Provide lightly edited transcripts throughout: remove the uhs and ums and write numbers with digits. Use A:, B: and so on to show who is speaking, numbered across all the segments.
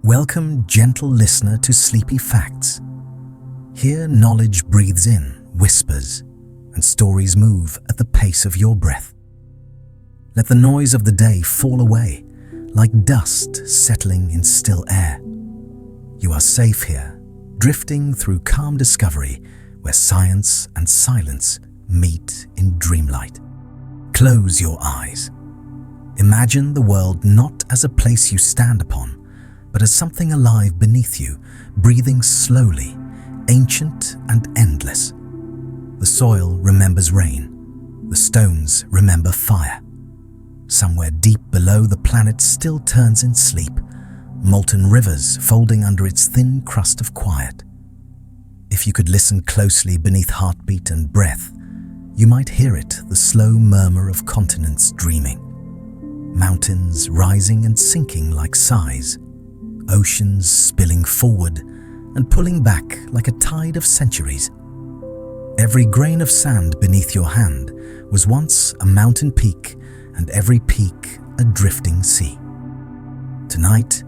A: Welcome, gentle listener, to Sleepy Facts. Here knowledge breathes in, whispers, and stories move at the pace of your breath. Let the noise of the day fall away, like dust settling in still air. You are safe here, drifting through calm discovery where science and silence meet in dreamlight. Close your eyes. Imagine the world not as a place you stand upon, but as something alive beneath you, breathing slowly, ancient and endless. The soil remembers rain. The stones remember fire. Somewhere deep below, the planet still turns in sleep, molten rivers folding under its thin crust of quiet. If you could listen closely beneath heartbeat and breath, you might hear it, the slow murmur of continents dreaming. Mountains rising and sinking like sighs, oceans spilling forward and pulling back like a tide of centuries. Every grain of sand beneath your hand was once a mountain peak, and every peak a drifting sea. Tonight,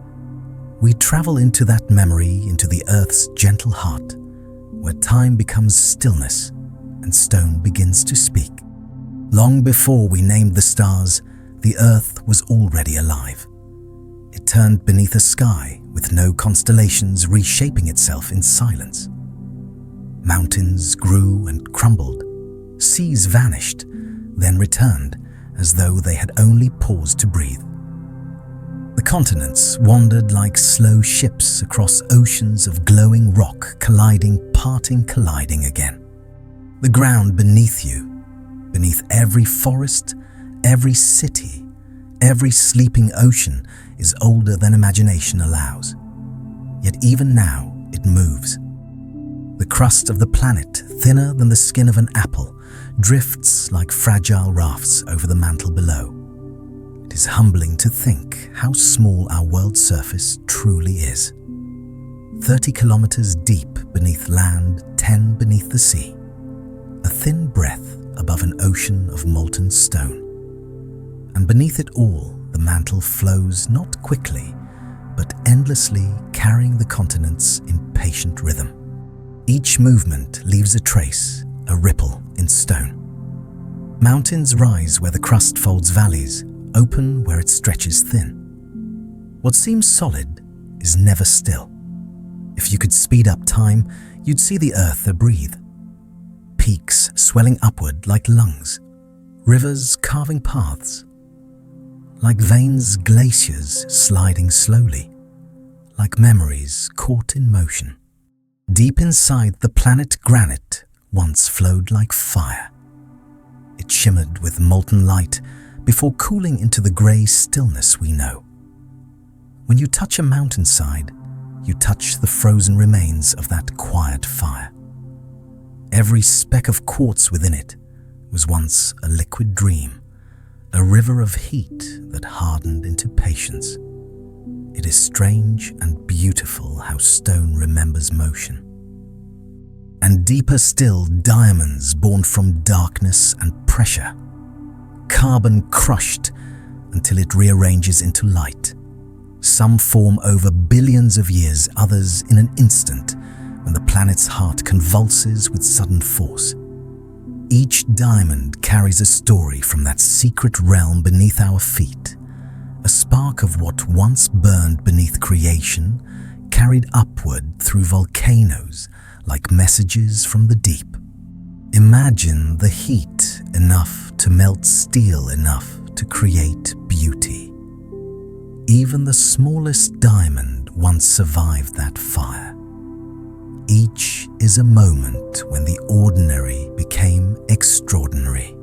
A: we travel into that memory, into the Earth's gentle heart, where time becomes stillness and stone begins to speak. Long before we named the stars, the Earth was already alive. It turned beneath a sky with no constellations, reshaping itself in silence. Mountains grew and crumbled. Seas vanished, then returned as though they had only paused to breathe. The continents wandered like slow ships across oceans of glowing rock, colliding, parting, colliding again. The ground beneath you, beneath every forest, every city, every sleeping ocean, is older than imagination allows. Yet even now, it moves. The crust of the planet, thinner than the skin of an apple, drifts like fragile rafts over the mantle below. It is humbling to think how small our world's surface truly is. 30 kilometers deep beneath land, 10 beneath the sea. A thin breath above an ocean of molten stone. And beneath it all, the mantle flows not quickly, but endlessly, carrying the continents in patient rhythm. Each movement leaves a trace, a ripple in stone. Mountains rise where the crust folds valleys, open where it stretches thin. What seems solid is never still. If you could speed up time, you'd see the earth abreathe. Peaks swelling upward like lungs, rivers carving paths. Like veins, glaciers sliding slowly, like memories caught in motion. Deep inside, the planet granite once flowed like fire. It shimmered with molten light before cooling into the grey stillness we know. When you touch a mountainside, you touch the frozen remains of that quiet fire. Every speck of quartz within it was once a liquid dream, a river of heat that hardened into patience. It is strange and beautiful how stone remembers motion. And deeper still, diamonds born from darkness and pressure. Carbon crushed until it rearranges into light. Some form over billions of years, others in an instant, when the planet's heart convulses with sudden force. Each diamond carries a story from that secret realm beneath our feet, a spark of what once burned beneath creation, carried upward through volcanoes like messages from the deep. Imagine the heat enough to melt steel enough to create beauty. Even the smallest diamond once survived that fire. Each is a moment when the ordinary became extraordinary.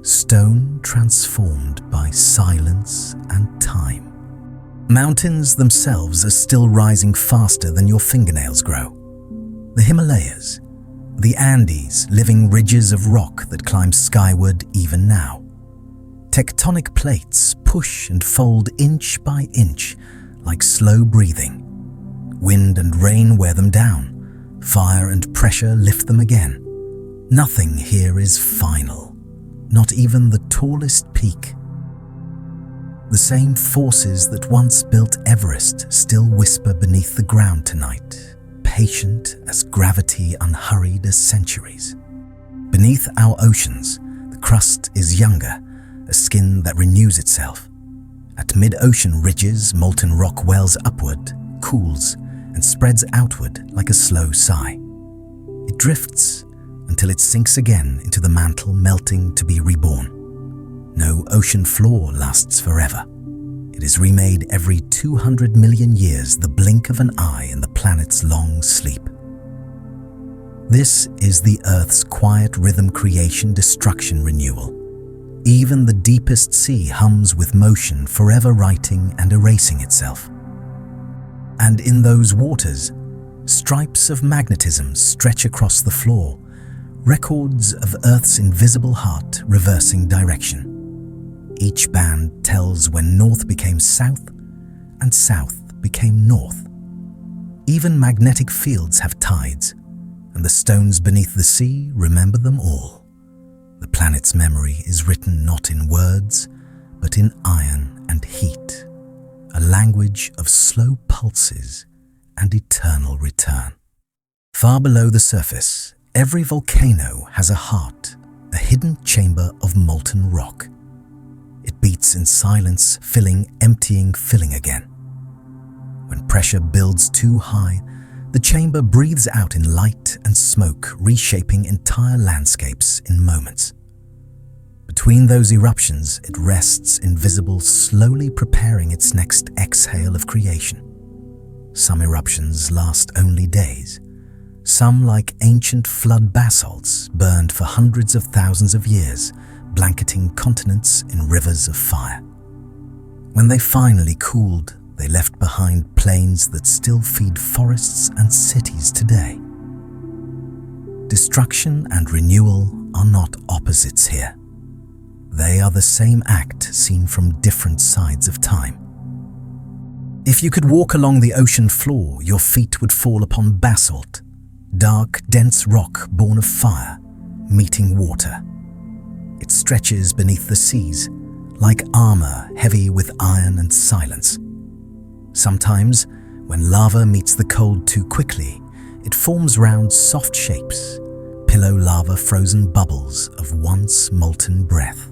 A: Stone transformed by silence and time. Mountains themselves are still rising faster than your fingernails grow. The Himalayas, the Andes, living ridges of rock that climb skyward even now. Tectonic plates push and fold inch by inch like slow breathing. Wind and rain wear them down. Fire and pressure lift them again. Nothing here is final, not even the tallest peak. The same forces that once built Everest still whisper beneath the ground tonight, patient as gravity, unhurried as centuries. Beneath our oceans, the crust is younger, a skin that renews itself. At mid-ocean ridges, molten rock wells upward, cools, and spreads outward like a slow sigh. It drifts until it sinks again into the mantle, melting to be reborn. No ocean floor lasts forever. It is remade every 200 million years, the blink of an eye in the planet's long sleep. This is the Earth's quiet rhythm: creation, destruction, renewal. Even the deepest sea hums with motion, forever writing and erasing itself. And in those waters, stripes of magnetism stretch across the floor, records of Earth's invisible heart reversing direction. Each band tells when north became south and south became north. Even magnetic fields have tides, and the stones beneath the sea remember them all. The planet's memory is written not in words, but in iron and heat, a language of slow pulses and eternal return. Far below the surface, every volcano has a heart, a hidden chamber of molten rock. It beats in silence, filling, emptying, filling again. When pressure builds too high, the chamber breathes out in light and smoke, reshaping entire landscapes in moments. Between those eruptions, it rests invisible, slowly preparing its next exhale of creation. Some eruptions last only days. Some, like ancient flood basalts, burned for hundreds of thousands of years, blanketing continents in rivers of fire. When they finally cooled, they left behind plains that still feed forests and cities today. Destruction and renewal are not opposites here. They are the same act seen from different sides of time. If you could walk along the ocean floor, your feet would fall upon basalt, dark, dense rock born of fire, meeting water. It stretches beneath the seas, like armor heavy with iron and silence. Sometimes, when lava meets the cold too quickly, it forms round, soft shapes, pillow lava frozen bubbles of once molten breath.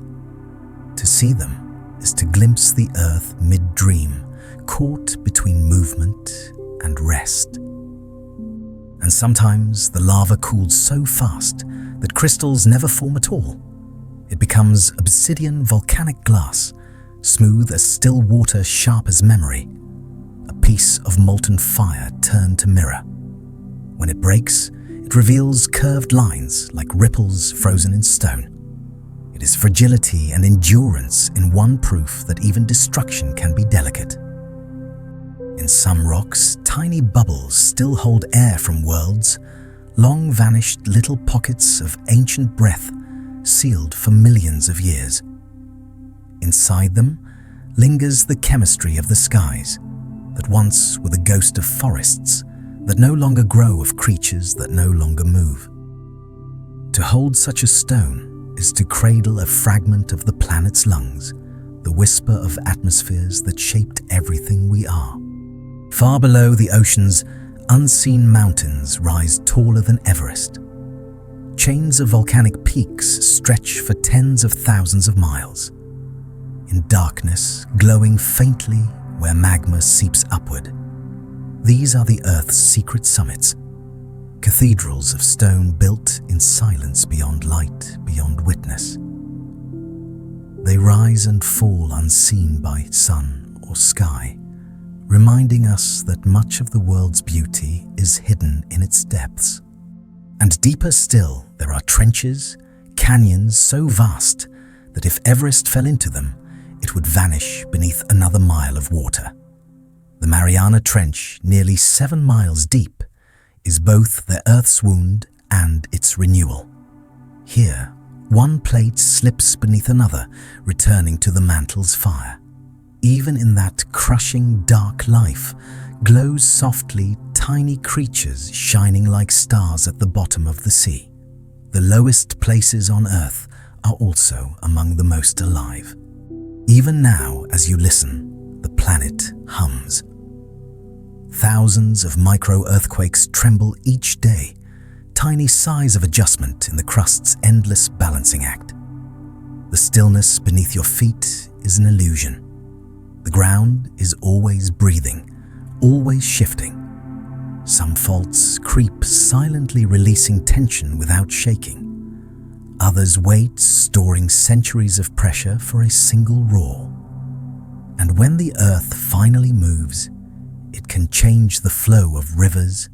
A: To see them is to glimpse the earth mid-dream, caught between movement and rest. And sometimes the lava cools so fast that crystals never form at all. It becomes obsidian volcanic glass, smooth as still water, sharp as memory, a piece of molten fire turned to mirror. When it breaks, it reveals curved lines like ripples frozen in stone. It is fragility and endurance in one, proof that even destruction can be delicate. In some rocks, tiny bubbles still hold air from worlds, long vanished little pockets of ancient breath sealed for millions of years. Inside them lingers the chemistry of the skies, that once were the ghost of forests, that no longer grow, of creatures that no longer move. To hold such a stone is to cradle a fragment of the planet's lungs, the whisper of atmospheres that shaped everything we are. Far below the ocean's unseen mountains rise taller than Everest. Chains of volcanic peaks stretch for tens of thousands of miles. In darkness, glowing faintly where magma seeps upward. These are the Earth's secret summits, cathedrals of stone built in silence, beyond light, beyond witness. They rise and fall unseen by sun or sky, reminding us that much of the world's beauty is hidden in its depths. And deeper still, there are trenches, canyons so vast that if Everest fell into them, it would vanish beneath another mile of water. The Mariana Trench, nearly 7 miles deep, is both the Earth's wound and its renewal. Here, one plate slips beneath another, returning to the mantle's fire. Even in that crushing dark life, glows softly tiny creatures shining like stars at the bottom of the sea. The lowest places on Earth are also among the most alive. Even now, as you listen, the planet hums. Thousands of micro-earthquakes tremble each day, tiny sighs of adjustment in the crust's endless balancing act. The stillness beneath your feet is an illusion. The ground is always breathing, always shifting. Some faults creep, silently releasing tension without shaking. Others wait, storing centuries of pressure for a single roar. And when the earth finally moves, it can change the flow of rivers,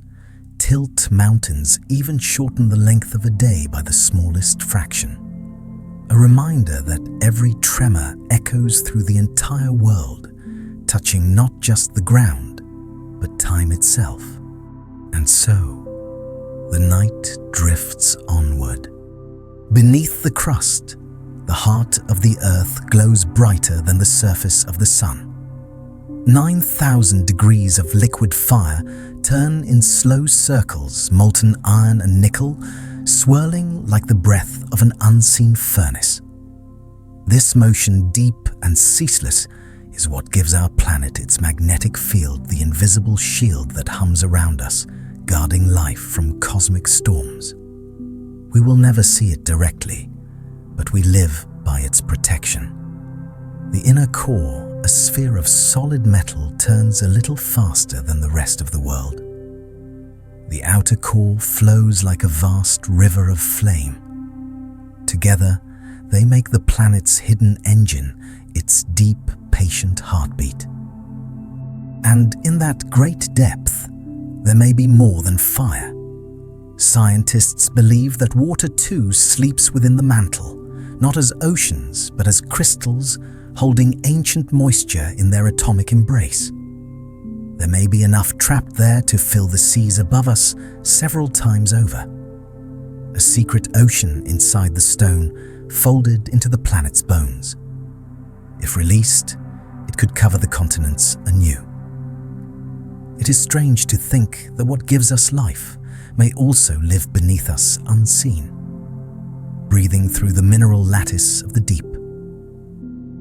A: tilt mountains, even shorten the length of a day by the smallest fraction. A reminder that every tremor echoes through the entire world, touching not just the ground, but time itself. And so, the night drifts onward. Beneath the crust, the heart of the earth glows brighter than the surface of the sun. 9,000 degrees of liquid fire turn in slow circles, molten iron and nickel, swirling like the breath of an unseen furnace. This motion, deep and ceaseless, is what gives our planet its magnetic field, the invisible shield that hums around us, guarding life from cosmic storms. We will never see it directly, but we live by its protection. The inner core, a sphere of solid metal, turns a little faster than the rest of the world. The outer core flows like a vast river of flame. Together, they make the planet's hidden engine, its deep, patient heartbeat. And in that great depth, there may be more than fire. Scientists believe that water too sleeps within the mantle, not as oceans, but as crystals holding ancient moisture in their atomic embrace. There may be enough trapped there to fill the seas above us several times over. A secret ocean inside the stone, folded into the planet's bones. If released, it could cover the continents anew. It is strange to think that what gives us life may also live beneath us unseen, breathing through the mineral lattice of the deep.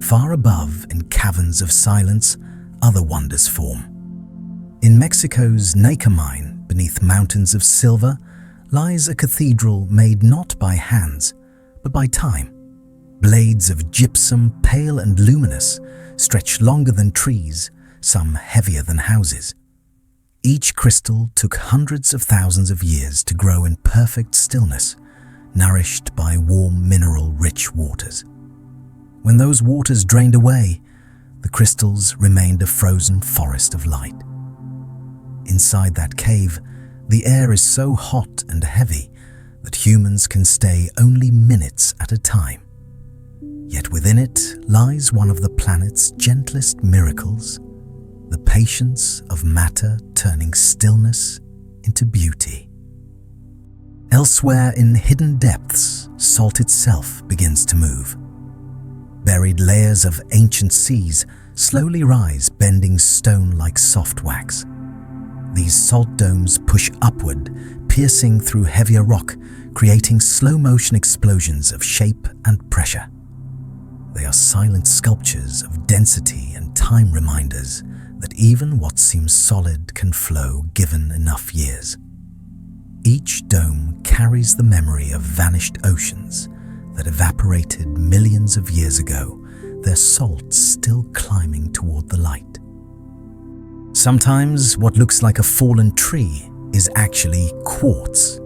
A: Far above, in caverns of silence, other wonders form. In Mexico's Nacre mine, beneath mountains of silver, lies a cathedral made not by hands, but by time. Blades of gypsum, pale and luminous, stretch longer than trees, some heavier than houses. Each crystal took hundreds of thousands of years to grow in perfect stillness, nourished by warm, mineral-rich waters. When those waters drained away, the crystals remained a frozen forest of light. Inside that cave, the air is so hot and heavy that humans can stay only minutes at a time. Yet within it lies one of the planet's gentlest miracles, the patience of matter turning stillness into beauty. Elsewhere in hidden depths, salt itself begins to move. Buried layers of ancient seas slowly rise, bending stone like soft wax. These salt domes push upward, piercing through heavier rock, creating slow-motion explosions of shape and pressure. They are silent sculptures of density and time, reminders that even what seems solid can flow given enough years. Each dome carries the memory of vanished oceans that evaporated millions of years ago, their salt still climbing toward the light. Sometimes what looks like a fallen tree is actually quartz.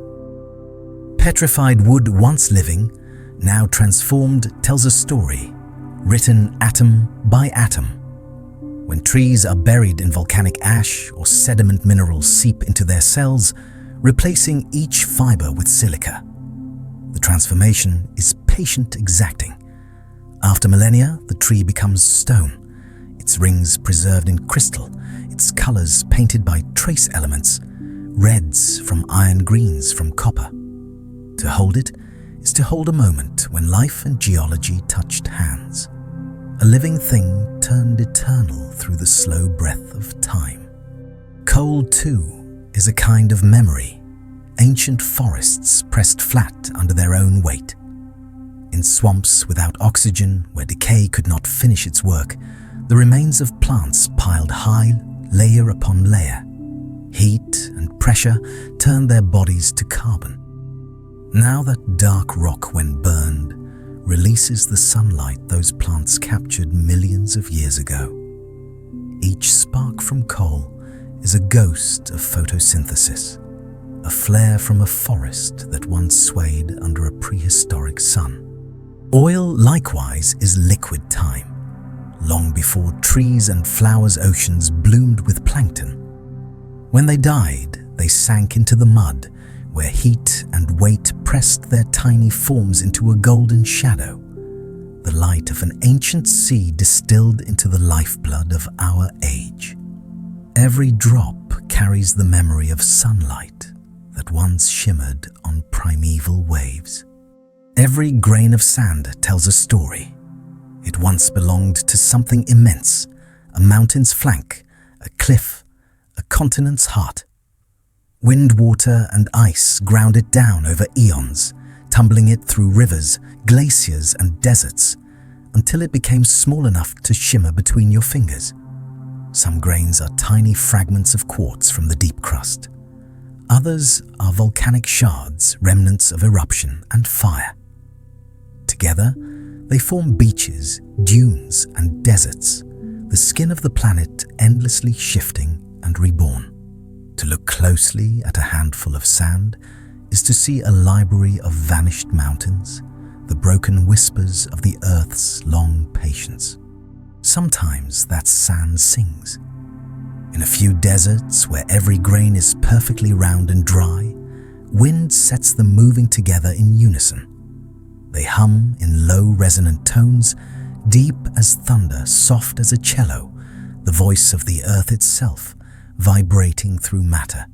A: Petrified wood once living, now transformed, tells a story, written atom by atom. When trees are buried in volcanic ash or sediment minerals seep into their cells, replacing each fiber with silica. The transformation is patient, exacting. After millennia, the tree becomes stone, its rings preserved in crystal, its colors painted by trace elements, reds from iron, greens from copper. To hold it is to hold a moment when life and geology touched hands. A living thing turned eternal through the slow breath of time. Coal, too, is a kind of memory, ancient forests pressed flat under their own weight. In swamps without oxygen, where decay could not finish its work, the remains of plants piled high, layer upon layer. Heat and pressure turned their bodies to carbon. Now that dark rock, when burned, releases the sunlight those plants captured millions of years ago. Each spark from coal is a ghost of photosynthesis, a flare from a forest that once swayed under a prehistoric sun. Oil, likewise, is liquid time, long before trees and flowers' oceans bloomed with plankton. When they died, they sank into the mud, where heat and weight pressed their tiny forms into a golden shadow, the light of an ancient sea distilled into the lifeblood of our age. Every drop carries the memory of sunlight that once shimmered on primeval waves. Every grain of sand tells a story. It once belonged to something immense, a mountain's flank, a cliff, a continent's heart. Wind, water, and ice ground it down over eons, tumbling it through rivers, glaciers, and deserts, until it became small enough to shimmer between your fingers. Some grains are tiny fragments of quartz from the deep crust. Others are volcanic shards, remnants of eruption and fire. Together, they form beaches, dunes, and deserts, the skin of the planet endlessly shifting and reborn. To look closely at a handful of sand is to see a library of vanished mountains, the broken whispers of the earth's long patience. Sometimes that sand sings. In a few deserts where every grain is perfectly round and dry, wind sets them moving together in unison. They hum in low resonant tones, deep as thunder, soft as a cello, the voice of the earth itself, vibrating through matter.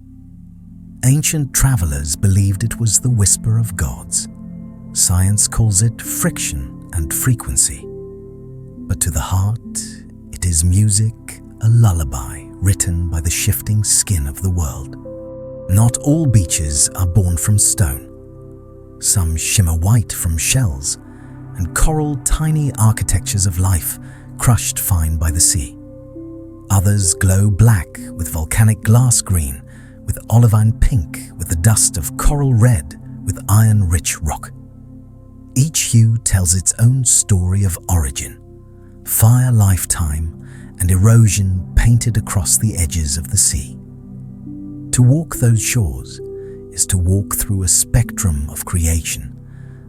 A: Ancient travelers believed it was the whisper of gods. Science calls it friction and frequency. But to the heart, it is music, a lullaby written by the shifting skin of the world. Not all beaches are born from stone. Some shimmer white from shells, and coral tiny architectures of life crushed fine by the sea. Others glow black with volcanic glass green, with olivine pink, with the dust of coral red, with iron-rich rock. Each hue tells its own story of origin, fire lifetime, and erosion painted across the edges of the sea. To walk those shores is to walk through a spectrum of creation,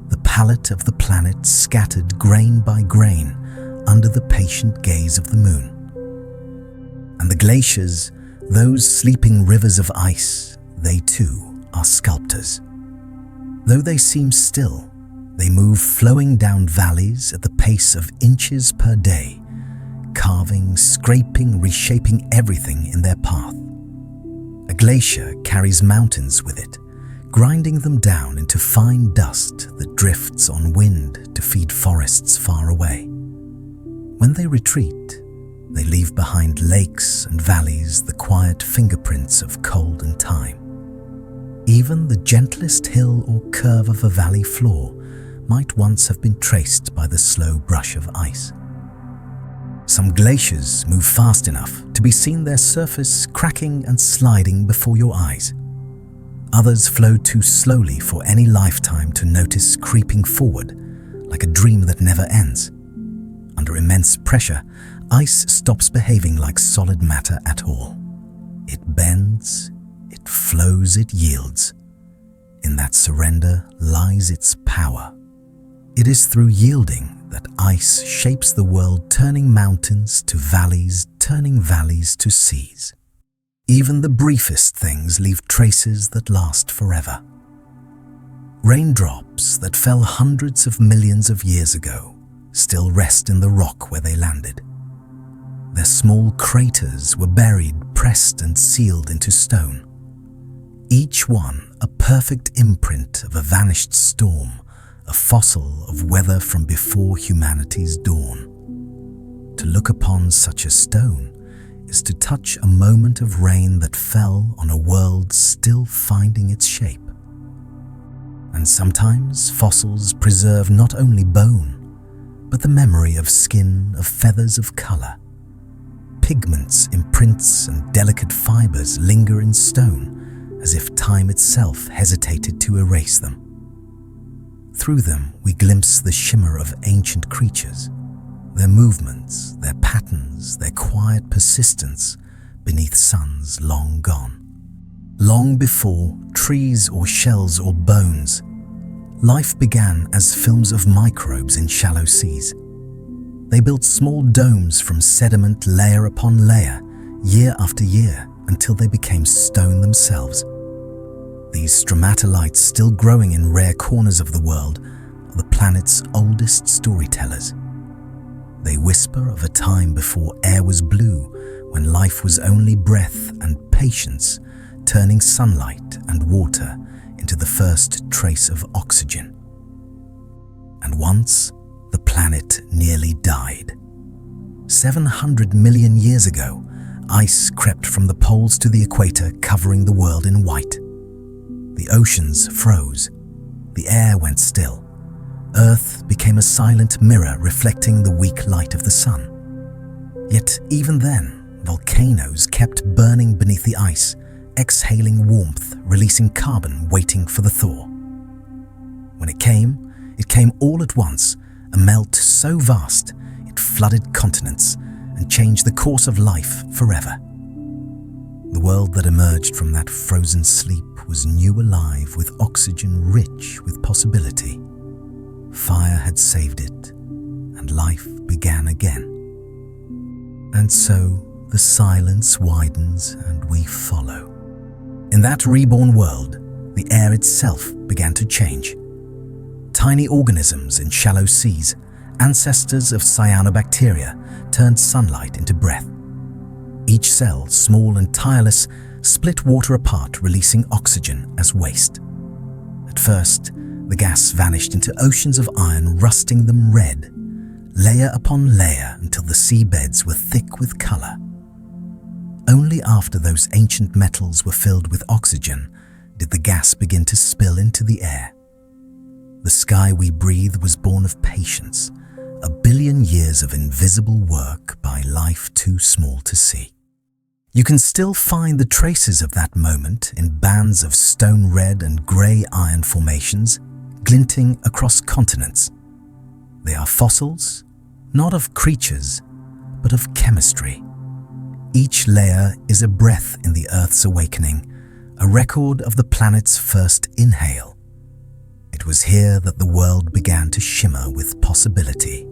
A: the palette of the planet scattered grain by grain under the patient gaze of the moon. And the glaciers, those sleeping rivers of ice, they too are sculptors. Though they seem still, they move flowing down valleys at the pace of inches per day, carving, scraping, reshaping everything in their path. A glacier carries mountains with it, grinding them down into fine dust that drifts on wind to feed forests far away. When they retreat, they leave behind lakes and valleys the quiet fingerprints of cold and time. Even the gentlest hill or curve of a valley floor might once have been traced by the slow brush of ice. Some glaciers move fast enough to be seen their surface cracking and sliding before your eyes. Others flow too slowly for any lifetime to notice creeping forward, like a dream that never ends. Under immense pressure, ice stops behaving like solid matter at all. It bends, it flows, it yields. In that surrender lies its power. It is through yielding that ice shapes the world, turning mountains to valleys, turning valleys to seas. Even the briefest things leave traces that last forever. Raindrops that fell hundreds of millions of years ago still rest in the rock where they landed. Their small craters were buried, pressed and sealed into stone. Each one a perfect imprint of a vanished storm, a fossil of weather from before humanity's dawn. To look upon such a stone is to touch a moment of rain that fell on a world still finding its shape. And sometimes fossils preserve not only bone, but the memory of skin, of feathers of color. Pigments, imprints, and delicate fibers linger in stone as if time itself hesitated to erase them. Through them we glimpse the shimmer of ancient creatures, their movements, their patterns, their quiet persistence beneath suns long gone. Long before trees or shells or bones, life began as films of microbes in shallow seas. They built small domes from sediment layer upon layer, year after year, until they became stone themselves. These stromatolites, still growing in rare corners of the world, are the planet's oldest storytellers. They whisper of a time before air was blue, when life was only breath and patience, turning sunlight and water into the first trace of oxygen. And once, the planet nearly died. 700 million years ago, ice crept from the poles to the equator, covering the world in white. The oceans froze. The air went still. Earth became a silent mirror reflecting the weak light of the sun. Yet even then, volcanoes kept burning beneath the ice, exhaling warmth, releasing carbon, waiting for the thaw. When it came all at once, a melt so vast it flooded continents and changed the course of life forever. The world that emerged from that frozen sleep was new alive with oxygen rich with possibility. Fire had saved it, and life began again. And so the silence widens and we follow. In that reborn world, the air itself began to change. Tiny organisms in shallow seas, ancestors of cyanobacteria, turned sunlight into breath. Each cell, small and tireless, split water apart, releasing oxygen as waste. At first, the gas vanished into oceans of iron, rusting them red, layer upon layer until the seabeds were thick with color. Only after those ancient metals were filled with oxygen did the gas begin to spill into the air. The sky we breathe was born of patience, a billion years of invisible work by life too small to see. You can still find the traces of that moment in bands of stone red and grey iron formations glinting across continents. They are fossils, not of creatures, but of chemistry. Each layer is a breath in the Earth's awakening, a record of the planet's first inhale. It was here that the world began to shimmer with possibility.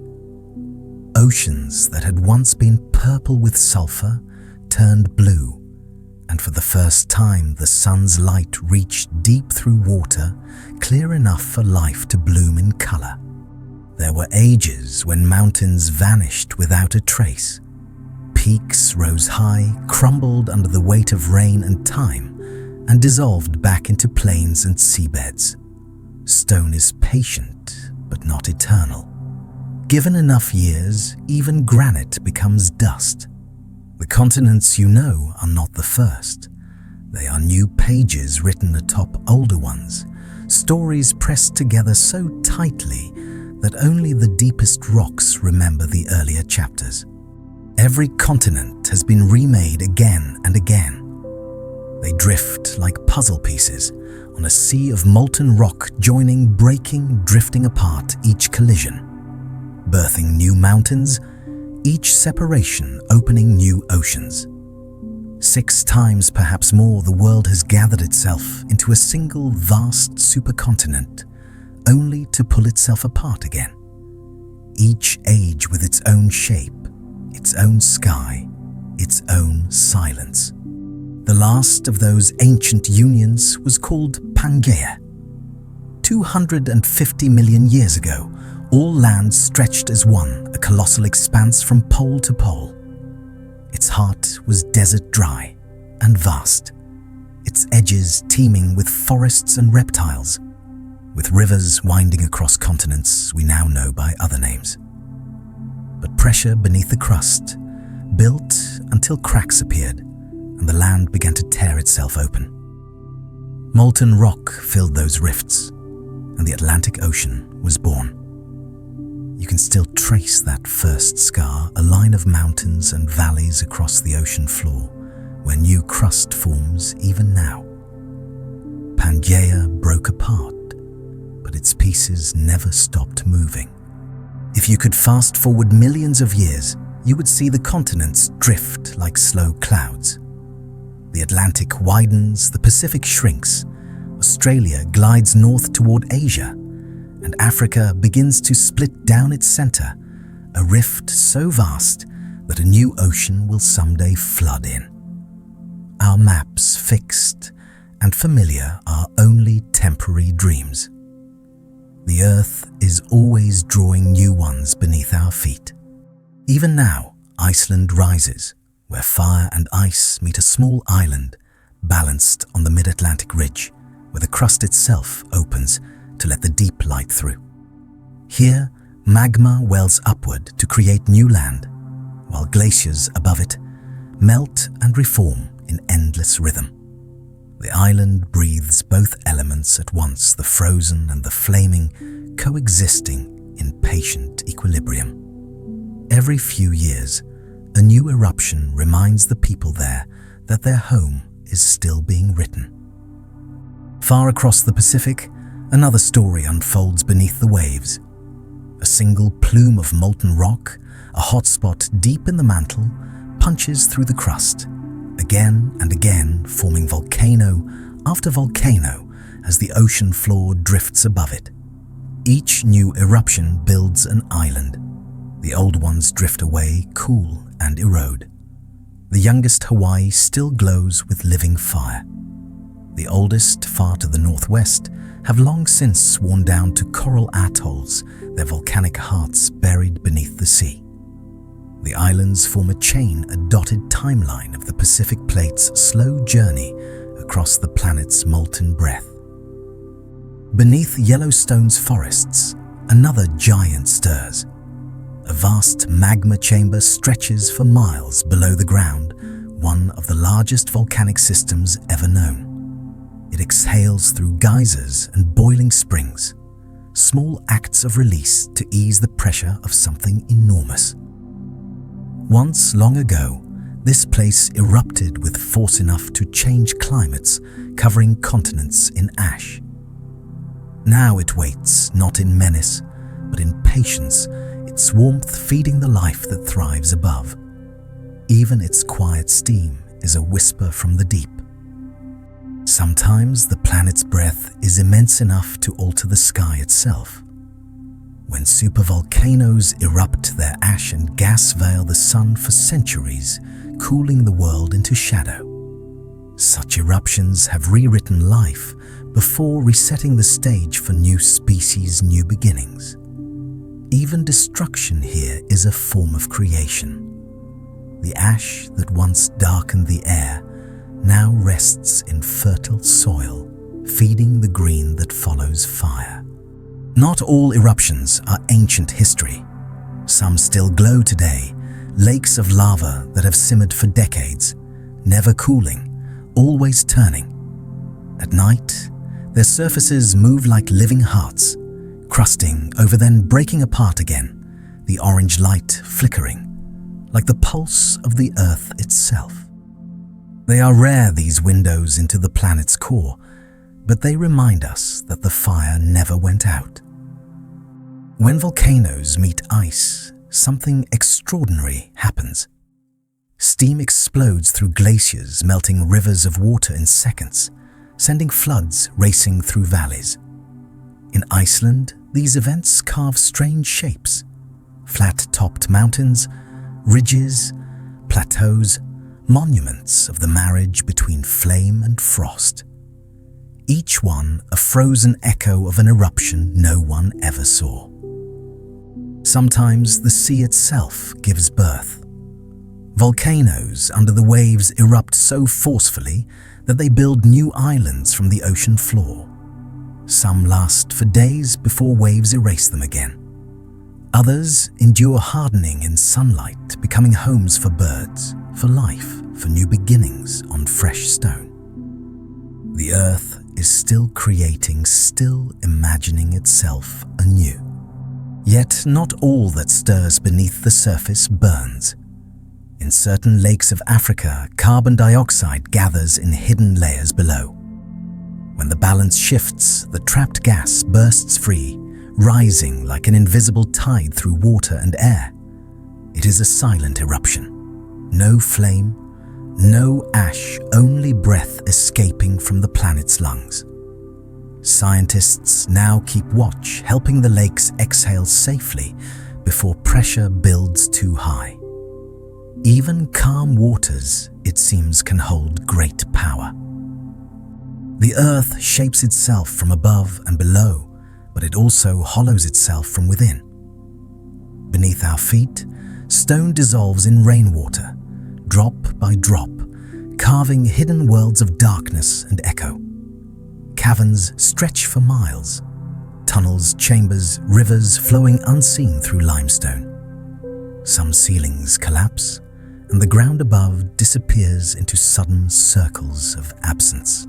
A: Oceans that had once been purple with sulfur turned blue, and for the first time the sun's light reached deep through water, clear enough for life to bloom in color. There were ages when mountains vanished without a trace. Peaks rose high, crumbled under the weight of rain and time, and dissolved back into plains and seabeds. Stone is patient, but not eternal. Given enough years, even granite becomes dust. The continents you know are not the first. They are new pages written atop older ones, stories pressed together so tightly that only the deepest rocks remember the earlier chapters. Every continent has been remade again and again. They drift like puzzle pieces on a sea of molten rock, joining, breaking, drifting apart each collision, birthing new mountains, each separation opening new oceans. 6 times, perhaps more, the world has gathered itself into a single vast supercontinent, only to pull itself apart again. Each age with its own shape, its own sky, its own silence. The last of those ancient unions was called Pangaea. 250 million years ago, all lands stretched as one, a colossal expanse from pole to pole. Its heart was desert dry and vast, its edges teeming with forests and reptiles, with rivers winding across continents we now know by other names. But pressure beneath the crust built until cracks appeared and the land began to tear itself open. Molten rock filled those rifts. and the Atlantic Ocean was born. You can still trace that first scar, a line of mountains and valleys across the ocean floor, where new crust forms even now. Pangaea broke apart, but its pieces never stopped moving. If you could fast forward millions of years, you would see the continents drift like slow clouds. The Atlantic widens, the Pacific shrinks, Australia glides north toward Asia, and Africa begins to split down its center, a rift so vast that a new ocean will someday flood in. Our maps, fixed and familiar, are only temporary dreams. The Earth is always drawing new ones beneath our feet. Even now, Iceland rises, where fire and ice meet a small island balanced on the mid-Atlantic ridge, where the crust itself opens to let the deep light through. Here, magma wells upward to create new land, while glaciers above it melt and reform in endless rhythm. The island breathes both elements at once, the frozen and the flaming, coexisting in patient equilibrium. Every few years, a new eruption reminds the people there that their home is still being written. Far across the Pacific, another story unfolds beneath the waves. A single plume of molten rock, a hotspot deep in the mantle, punches through the crust, again and again forming volcano after volcano as the ocean floor drifts above it. Each new eruption builds an island. The old ones drift away, cool and erode. The youngest Hawaii still glows with living fire. The oldest, far to the northwest, have long since sworn down to coral atolls, their volcanic hearts buried beneath the sea. The islands form a chain, a dotted timeline of the Pacific Plate's slow journey across the planet's molten breath. Beneath Yellowstone's forests, another giant stirs. A vast magma chamber stretches for miles below the ground, one of the largest volcanic systems ever known. It exhales through geysers and boiling springs, small acts of release to ease the pressure of something enormous. Once, long ago, this place erupted with force enough to change climates, covering continents in ash. Now it waits, not in menace, but in patience, its warmth feeding the life that thrives above. Even its quiet steam is a whisper from the deep. Sometimes the planet's breath is immense enough to alter the sky itself. When supervolcanoes erupt, their ash and gas veil the sun for centuries, cooling the world into shadow. Such eruptions have rewritten life before resetting the stage for new species, new beginnings. Even destruction here is a form of creation. The ash that once darkened the air now rests in fertile soil, feeding the green that follows fire. Not all eruptions are ancient history. Some still glow today, lakes of lava that have simmered for decades, never cooling, always turning. At night, their surfaces move like living hearts, crusting over then breaking apart again, the orange light flickering, like the pulse of the Earth itself. They are rare, these windows into the planet's core, but they remind us that the fire never went out. When volcanoes meet ice, something extraordinary happens. Steam explodes through glaciers, melting rivers of water in seconds, sending floods racing through valleys. In Iceland, these events carve strange shapes: flat-topped mountains, ridges, plateaus, monuments of the marriage between flame and frost. Each one a frozen echo of an eruption no one ever saw. Sometimes the sea itself gives birth. Volcanoes under the waves erupt so forcefully that they build new islands from the ocean floor. Some last for days before waves erase them again. Others endure hardening in sunlight, becoming homes for birds, for life, for new beginnings on fresh stone. The Earth is still creating, still imagining itself anew. Yet not all that stirs beneath the surface burns. In certain lakes of Africa, carbon dioxide gathers in hidden layers below. When the balance shifts, the trapped gas bursts free, rising like an invisible tide through water and air. It is a silent eruption. No flame, no ash, only breath escaping from the planet's lungs. Scientists now keep watch, helping the lakes exhale safely before pressure builds too high. Even calm waters, it seems, can hold great power. The earth shapes itself from above and below, but it also hollows itself from within. Beneath our feet, stone dissolves in rainwater, drop by drop, carving hidden worlds of darkness and echo. Caverns stretch for miles, tunnels, chambers, rivers flowing unseen through limestone. Some ceilings collapse, and the ground above disappears into sudden circles of absence.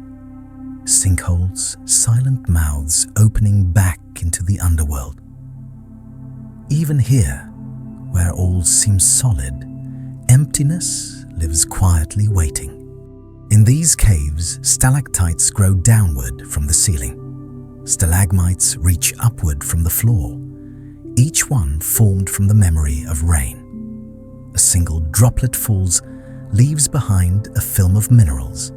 A: Sinkholes, silent mouths opening back into the underworld. Even here, where all seems solid, emptiness lives quietly waiting. In these caves, stalactites grow downward from the ceiling. Stalagmites reach upward from the floor, each one formed from the memory of rain. A single droplet falls, leaves behind a film of minerals,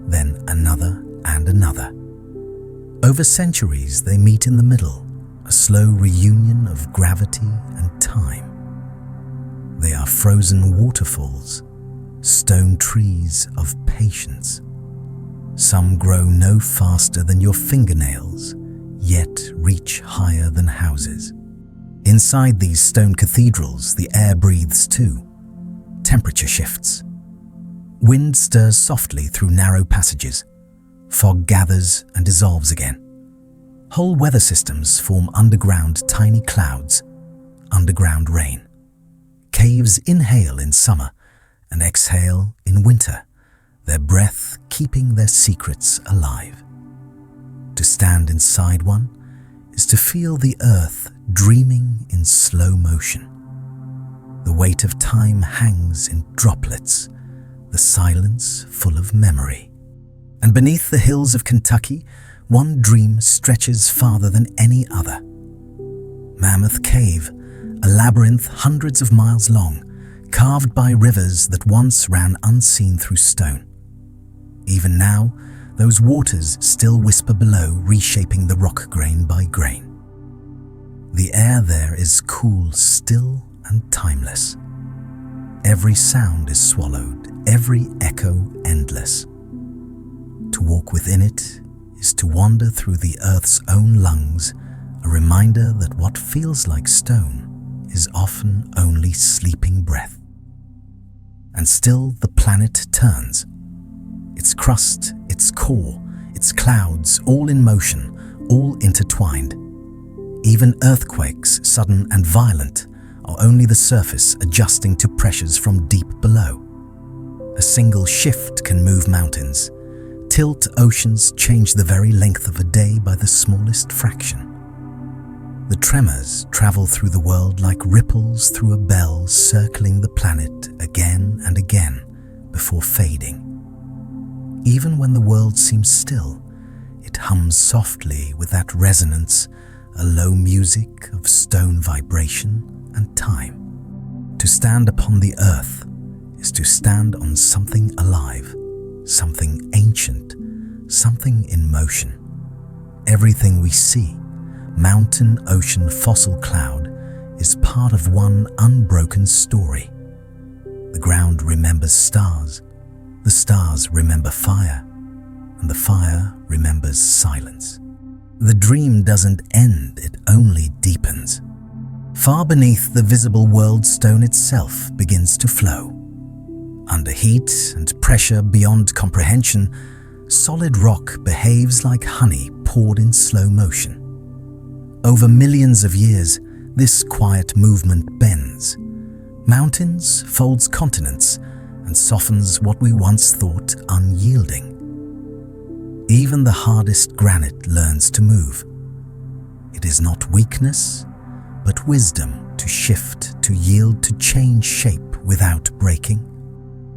A: then another and another. Over centuries, they meet in the middle, a slow reunion of gravity and time. They are frozen waterfalls, stone trees of patience. Some grow no faster than your fingernails, yet reach higher than houses. Inside these stone cathedrals, the air breathes too. Temperature shifts. Wind stirs softly through narrow passages. Fog gathers and dissolves again. Whole weather systems form underground tiny clouds, underground rain. Caves inhale in summer and exhale in winter, their breath keeping their secrets alive. To stand inside one is to feel the earth dreaming in slow motion. The weight of time hangs in droplets, the silence full of memory. And beneath the hills of Kentucky, one dream stretches farther than any other. Mammoth Cave, a labyrinth hundreds of miles long, carved by rivers that once ran unseen through stone. Even now, those waters still whisper below, reshaping the rock grain by grain. The air there is cool, still, and timeless. Every sound is swallowed, every echo endless. To walk within it is to wander through the earth's own lungs, a reminder that what feels like stone is often only sleeping breath. And still the planet turns. Its crust, its core, its clouds, all in motion, all intertwined. Even earthquakes, sudden and violent, are only the surface adjusting to pressures from deep below. A single shift can move mountains, tilt oceans, change the very length of a day by the smallest fraction. The tremors travel through the world like ripples through a bell, circling the planet again and again before fading. Even when the world seems still, it hums softly with that resonance, a low music of stone vibration and time. To stand upon the earth is to stand on something alive, something ancient, something in motion. Everything we see, mountain, ocean, fossil, cloud, is part of one unbroken story. The ground remembers stars, the stars remember fire, and the fire remembers silence. The dream doesn't end, it only deepens. Far beneath the visible world, stone itself begins to flow. Under heat and pressure beyond comprehension, solid rock behaves like honey poured in slow motion. Over millions of years, this quiet movement bends. Mountains folds continents and softens what we once thought unyielding. Even the hardest granite learns to move. It is not weakness, but wisdom to shift, to yield, to change shape without breaking.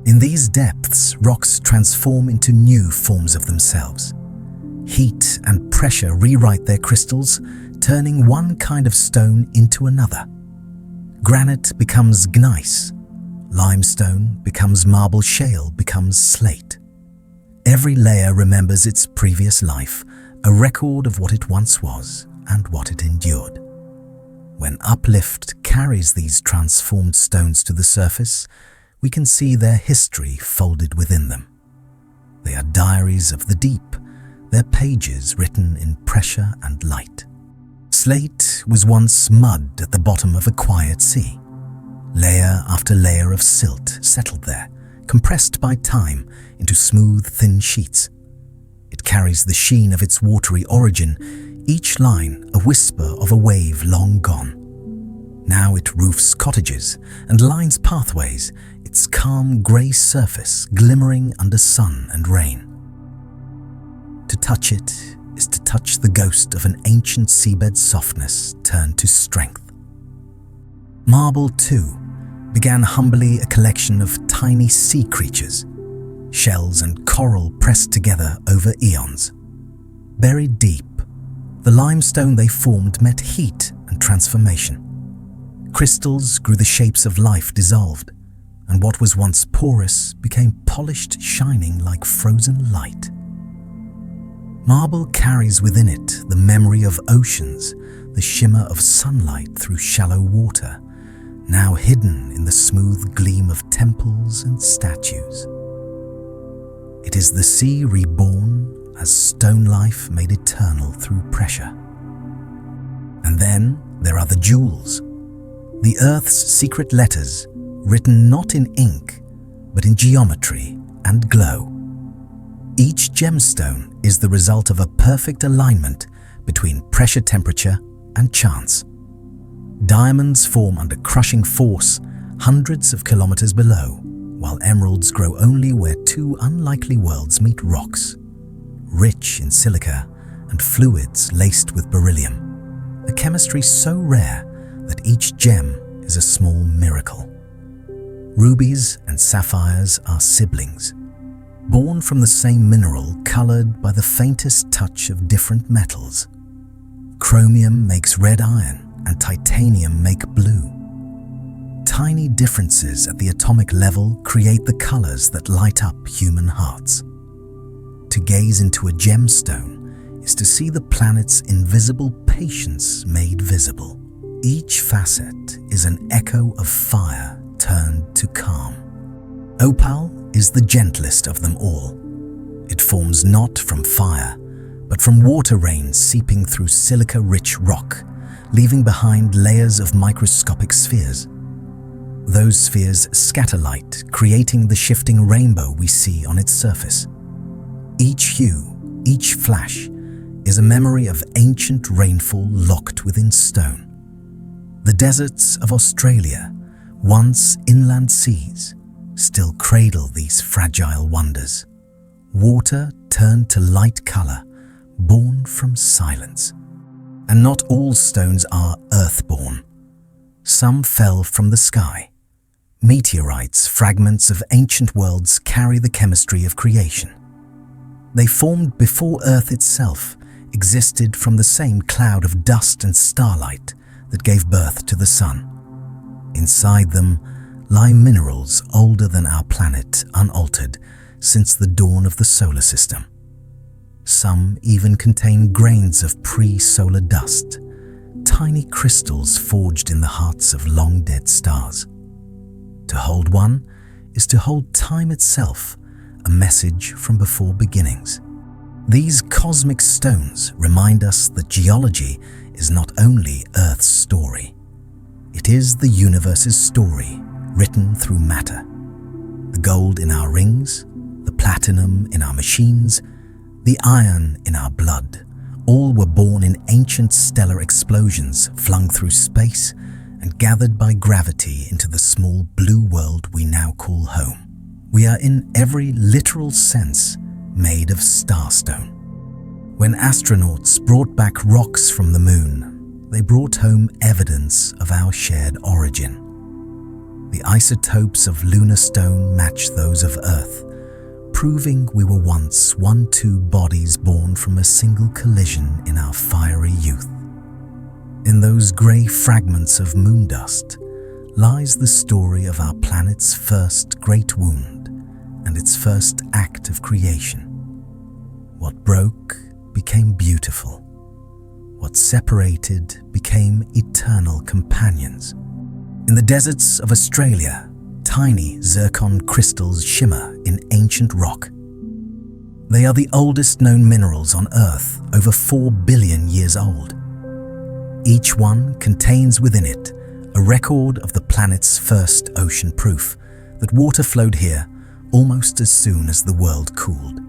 A: In these depths, rocks transform into new forms of themselves. Heat and pressure rewrite their crystals, turning one kind of stone into another. Granite becomes gneiss, limestone becomes marble, shale becomes slate. Every layer remembers its previous life, a record of what it once was and what it endured. When uplift carries these transformed stones to the surface, we can see their history folded within them. They are diaries of the deep, their pages written in pressure and light. Slate was once mud at the bottom of a quiet sea. Layer after layer of silt settled there, compressed by time into smooth, thin sheets. It carries the sheen of its watery origin, each line a whisper of a wave long gone. Now it roofs cottages and lines pathways, its calm grey surface glimmering under sun and rain. To touch it is to touch the ghost of an ancient seabed softness turned to strength. Marble, too, began humbly a collection of tiny sea creatures, shells and coral pressed together over eons. Buried deep, the limestone they formed met heat and transformation. Crystals grew the shapes of life dissolved, and what was once porous became polished, shining like frozen light. Marble carries within it the memory of oceans, the shimmer of sunlight through shallow water, now hidden in the smooth gleam of temples and statues. It is the sea reborn as stone life made eternal through pressure. And then there are the jewels, the earth's secret letters written not in ink, but in geometry and glow. Each gemstone is the result of a perfect alignment between pressure, temperature, and chance. Diamonds form under crushing force hundreds of kilometers below, while emeralds grow only where two unlikely worlds meet: rocks, rich in silica, and fluids laced with beryllium, a chemistry so rare that each gem is a small miracle. Rubies and sapphires are siblings, born from the same mineral, colored by the faintest touch of different metals. Chromium makes red iron, and titanium make blue. Tiny differences at the atomic level create the colors that light up human hearts. To gaze into a gemstone is to see the planet's invisible patience made visible. Each facet is an echo of fire turned to calm. Opal is the gentlest of them all. It forms not from fire, but from water rain seeping through silica-rich rock, leaving behind layers of microscopic spheres. Those spheres scatter light, creating the shifting rainbow we see on its surface. Each hue, each flash, is a memory of ancient rainfall locked within stone. The deserts of Australia, once inland seas, still cradle these fragile wonders. Water turned to light color, born from silence. And not all stones are earthborn. Some fell from the sky. Meteorites, fragments of ancient worlds, carry the chemistry of creation. They formed before Earth itself existed from the same cloud of dust and starlight that gave birth to the sun. Inside them lie minerals older than our planet, unaltered since the dawn of the solar system. Some even contain grains of pre-solar dust, tiny crystals forged in the hearts of long-dead stars. To hold one is to hold time itself, a message from before beginnings. These cosmic stones remind us that geology is not only Earth's story. It is the universe's story, written through matter. The gold in our rings, the platinum in our machines, the iron in our blood, all were born in ancient stellar explosions flung through space and gathered by gravity into the small blue world we now call home. We are in every literal sense made of starstone. When astronauts brought back rocks from the moon, they brought home evidence of our shared origin. The isotopes of lunar stone match those of Earth, proving we were once two bodies born from a single collision in our fiery youth. In those grey fragments of moon dust lies the story of our planet's first great wound and its first act of creation. What broke became beautiful. What separated became eternal companions. In the deserts of Australia, tiny zircon crystals shimmer in ancient rock. They are the oldest known minerals on Earth, over 4 billion years old. Each one contains within it a record of the planet's first ocean, proof that water flowed here almost as soon as the world cooled.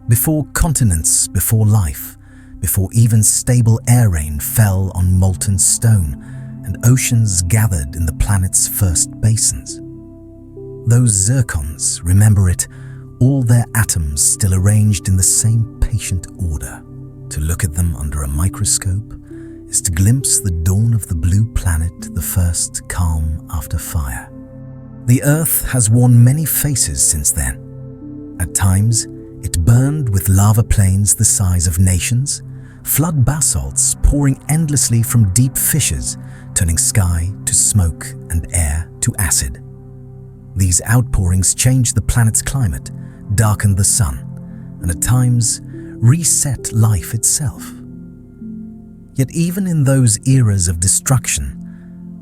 A: Before continents, before life, before even stable air rain fell on molten stone and oceans gathered in the planet's first basins. Those zircons, remember it, all their atoms still arranged in the same patient order. To look at them under a microscope is to glimpse the dawn of the blue planet, the first calm after fire. The Earth has worn many faces since then. At times, it burned with lava plains the size of nations, flood basalts pouring endlessly from deep fissures, turning sky to smoke and air to acid. These outpourings changed the planet's climate, darkened the sun, and at times reset life itself. Yet even in those eras of destruction,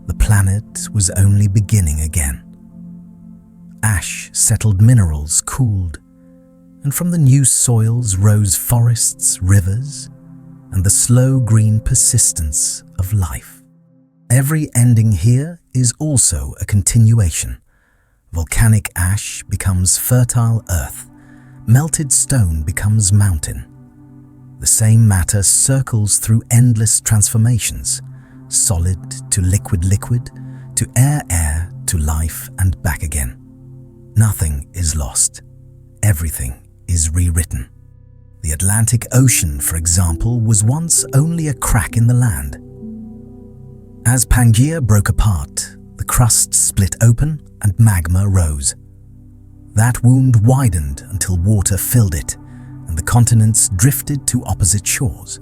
A: the planet was only beginning again. Ash settled minerals, cooled, and from the new soils rose forests, rivers, and the slow green persistence of life. Every ending here is also a continuation. Volcanic ash becomes fertile earth, melted stone becomes mountain. The same matter circles through endless transformations, solid to liquid, to air, to life and back again. Nothing is lost. Everything is rewritten. The Atlantic Ocean, for example, was once only a crack in the land. As Pangaea broke apart, the crust split open and magma rose. That wound widened until water filled it, and the continents drifted to opposite shores.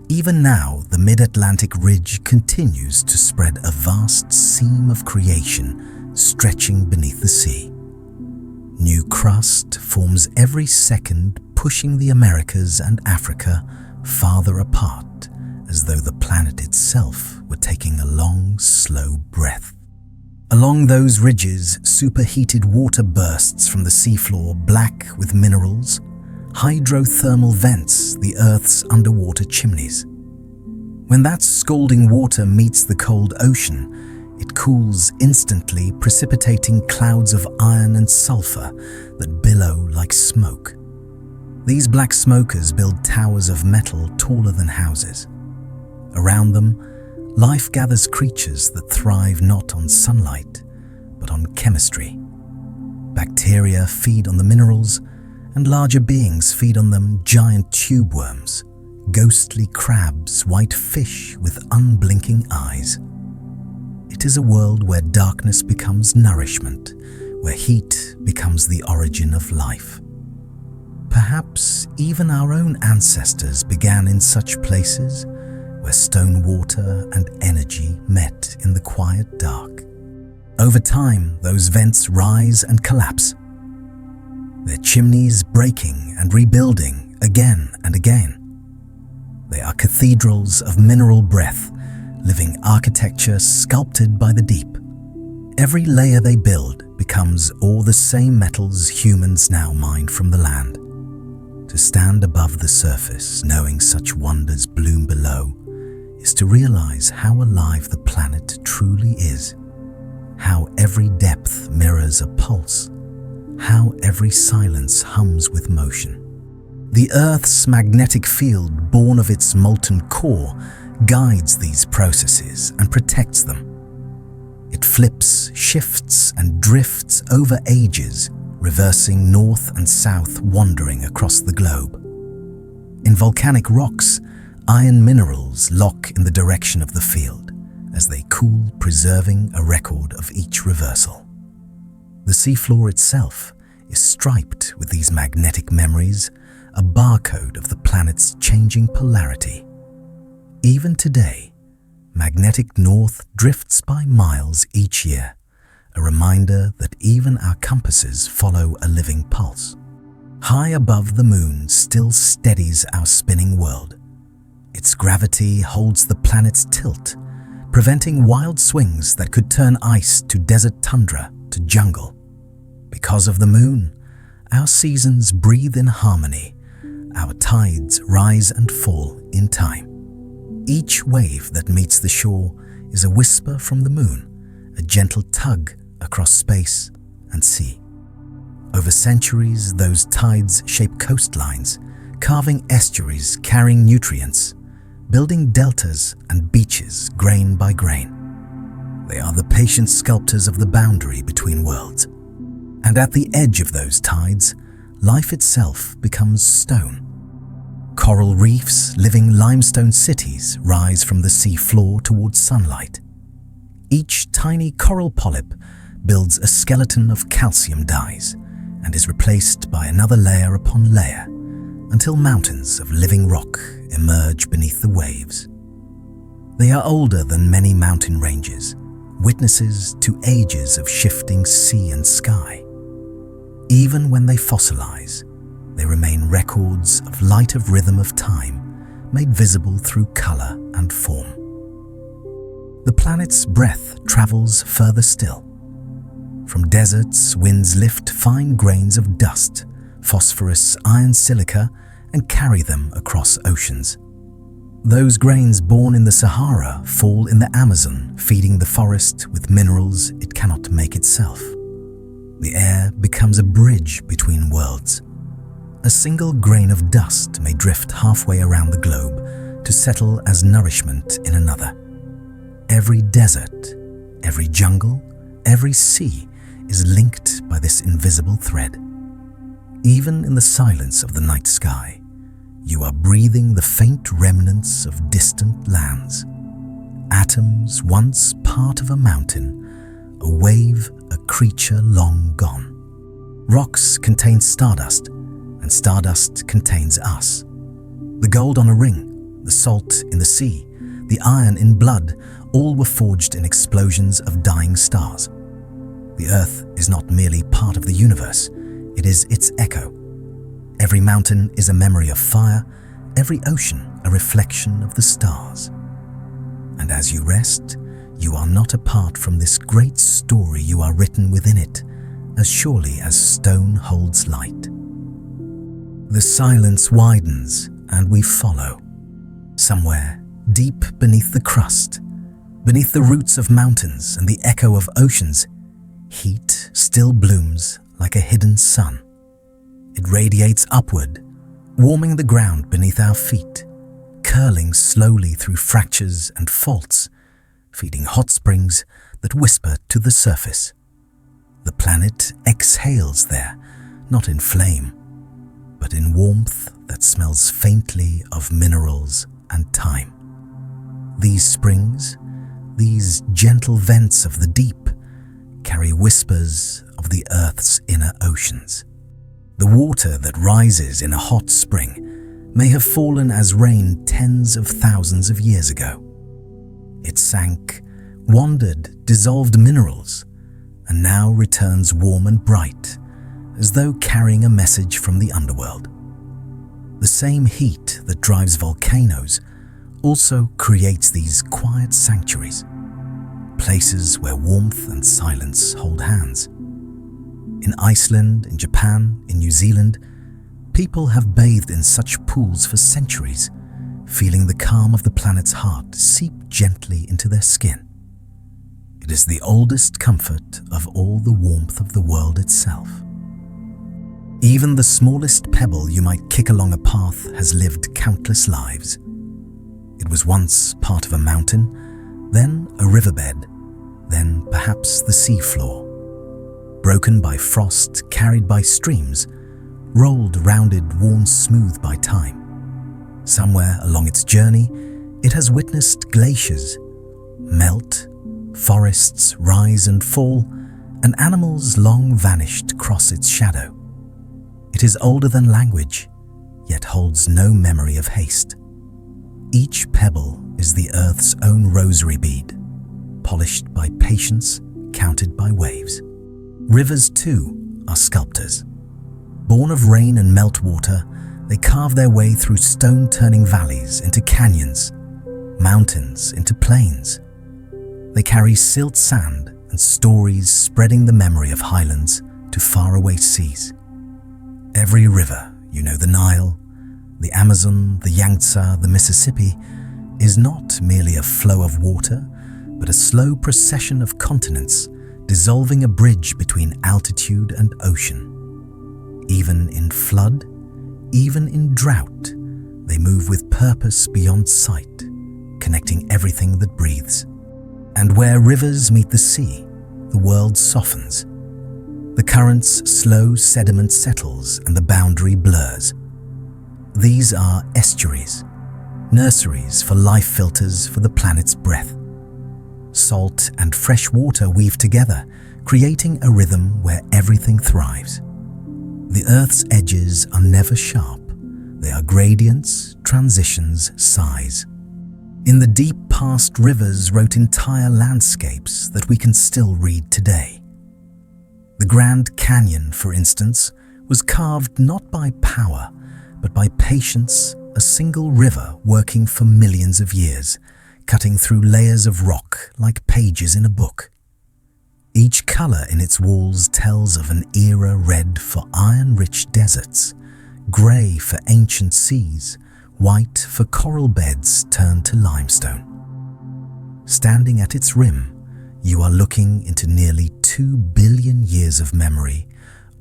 A: Even now, the mid-Atlantic ridge continues to spread a vast seam of creation stretching beneath the sea. New crust forms every second, pushing the Americas and Africa farther apart, as though the planet itself were taking a long, slow breath. Along those ridges, superheated water bursts from the seafloor, black with minerals, hydrothermal vents, the Earth's underwater chimneys. When that scalding water meets the cold ocean, it cools instantly, precipitating clouds of iron and sulfur that billow like smoke. These black smokers build towers of metal taller than houses. Around them, life gathers creatures that thrive not on sunlight, but on chemistry. Bacteria feed on the minerals, and larger beings feed on them, giant tube worms, ghostly crabs, white fish with unblinking eyes. It is a world where darkness becomes nourishment, where heat becomes the origin of life. Perhaps even our own ancestors began in such places, where stone water and energy met in the quiet dark. Over time, those vents rise and collapse, their chimneys breaking and rebuilding again and again. They are cathedrals of mineral breath, living architecture sculpted by the deep. Every layer they build becomes all the same metals humans now mine from the land. To stand above the surface, knowing such wonders bloom below, is to realize how alive the planet truly is, how every depth mirrors a pulse, how every silence hums with motion. The Earth's magnetic field, born of its molten core, guides these processes and protects them. It flips, shifts, and drifts over ages, reversing north and south, wandering across the globe. In volcanic rocks, iron minerals lock in the direction of the field as they cool, preserving a record of each reversal. The seafloor itself is striped with these magnetic memories, a barcode of the planet's changing polarity. Even today, magnetic north drifts by miles each year, a reminder that even our compasses follow a living pulse. High above the moon still steadies our spinning world. Its gravity holds the planet's tilt, preventing wild swings that could turn ice to desert tundra to jungle. Because of the moon, our seasons breathe in harmony. Our tides rise and fall in time. Each wave that meets the shore is a whisper from the moon, a gentle tug across space and sea. Over centuries, those tides shape coastlines, carving estuaries carrying nutrients, building deltas and beaches grain by grain. They are the patient sculptors of the boundary between worlds. And at the edge of those tides, life itself becomes stone. Coral reefs, living limestone cities, rise from the sea floor towards sunlight. Each tiny coral polyp builds a skeleton of calcium dyes and is replaced by another layer upon layer until mountains of living rock emerge beneath the waves. They are older than many mountain ranges, witnesses to ages of shifting sea and sky. Even when they fossilize, they remain records of light of rhythm of time, made visible through color and form. The planet's breath travels further still. From deserts, winds lift fine grains of dust, phosphorus, iron, silica, and carry them across oceans. Those grains born in the Sahara fall in the Amazon, feeding the forest with minerals it cannot make itself. The air becomes a bridge between worlds. A single grain of dust may drift halfway around the globe to settle as nourishment in another. Every desert, every jungle, every sea is linked by this invisible thread. Even in the silence of the night sky, you are breathing the faint remnants of distant lands. Atoms once part of a mountain, a wave, a creature long gone. Rocks contain stardust, and stardust contains us. The gold on a ring, the salt in the sea, the iron in blood, all were forged in explosions of dying stars. The Earth is not merely part of the universe, it is its echo. Every mountain is a memory of fire, every ocean a reflection of the stars. And as you rest, you are not apart from this great story. You are written within it, as surely as stone holds light. The silence widens and we follow. Somewhere, deep beneath the crust, beneath the roots of mountains and the echo of oceans, heat still blooms like a hidden sun. It radiates upward, warming the ground beneath our feet, curling slowly through fractures and faults, feeding hot springs that whisper to the surface. The planet exhales there, not in flame, but in warmth that smells faintly of minerals and time. These springs, these gentle vents of the deep, carry whispers of the Earth's inner oceans. The water that rises in a hot spring may have fallen as rain tens of thousands of years ago. It sank, wandered, dissolved minerals, and now returns warm and bright, as though carrying a message from the underworld. The same heat that drives volcanoes also creates these quiet sanctuaries, places where warmth and silence hold hands. In Iceland, in Japan, in New Zealand, people have bathed in such pools for centuries, feeling the calm of the planet's heart seep gently into their skin. It is the oldest comfort of all the warmth of the world itself. Even the smallest pebble you might kick along a path has lived countless lives. It was once part of a mountain, then a riverbed, then perhaps the seafloor. Broken by frost, carried by streams, rolled, rounded, worn smooth by time. Somewhere along its journey, it has witnessed glaciers melt, forests rise and fall, and animals long vanished cross its shadow. It is older than language, yet holds no memory of haste. Each pebble is the earth's own rosary bead, polished by patience, counted by waves. Rivers, too, are sculptors. Born of rain and meltwater, they carve their way through stone-turning valleys into canyons, mountains into plains. They carry silt sand and stories spreading the memory of highlands to faraway seas. Every river, the Nile, the Amazon, the Yangtze, the Mississippi, is not merely a flow of water, but a slow procession of continents dissolving a bridge between altitude and ocean. Even in flood, even in drought, they move with purpose beyond sight, connecting everything that breathes. And where rivers meet the sea, the world softens. The current's slow sediment settles and the boundary blurs. These are estuaries, nurseries for life filters for the planet's breath. Salt and fresh water weave together, creating a rhythm where everything thrives. The Earth's edges are never sharp. They are gradients, transitions, sighs. In the deep past, rivers wrote entire landscapes that we can still read today. The Grand Canyon, for instance, was carved not by power, but by patience, a single river working for millions of years, cutting through layers of rock like pages in a book. Each color in its walls tells of an era: red for iron-rich deserts, gray for ancient seas, white for coral beds turned to limestone. Standing at its rim, you are looking into nearly 2 billion years of memory,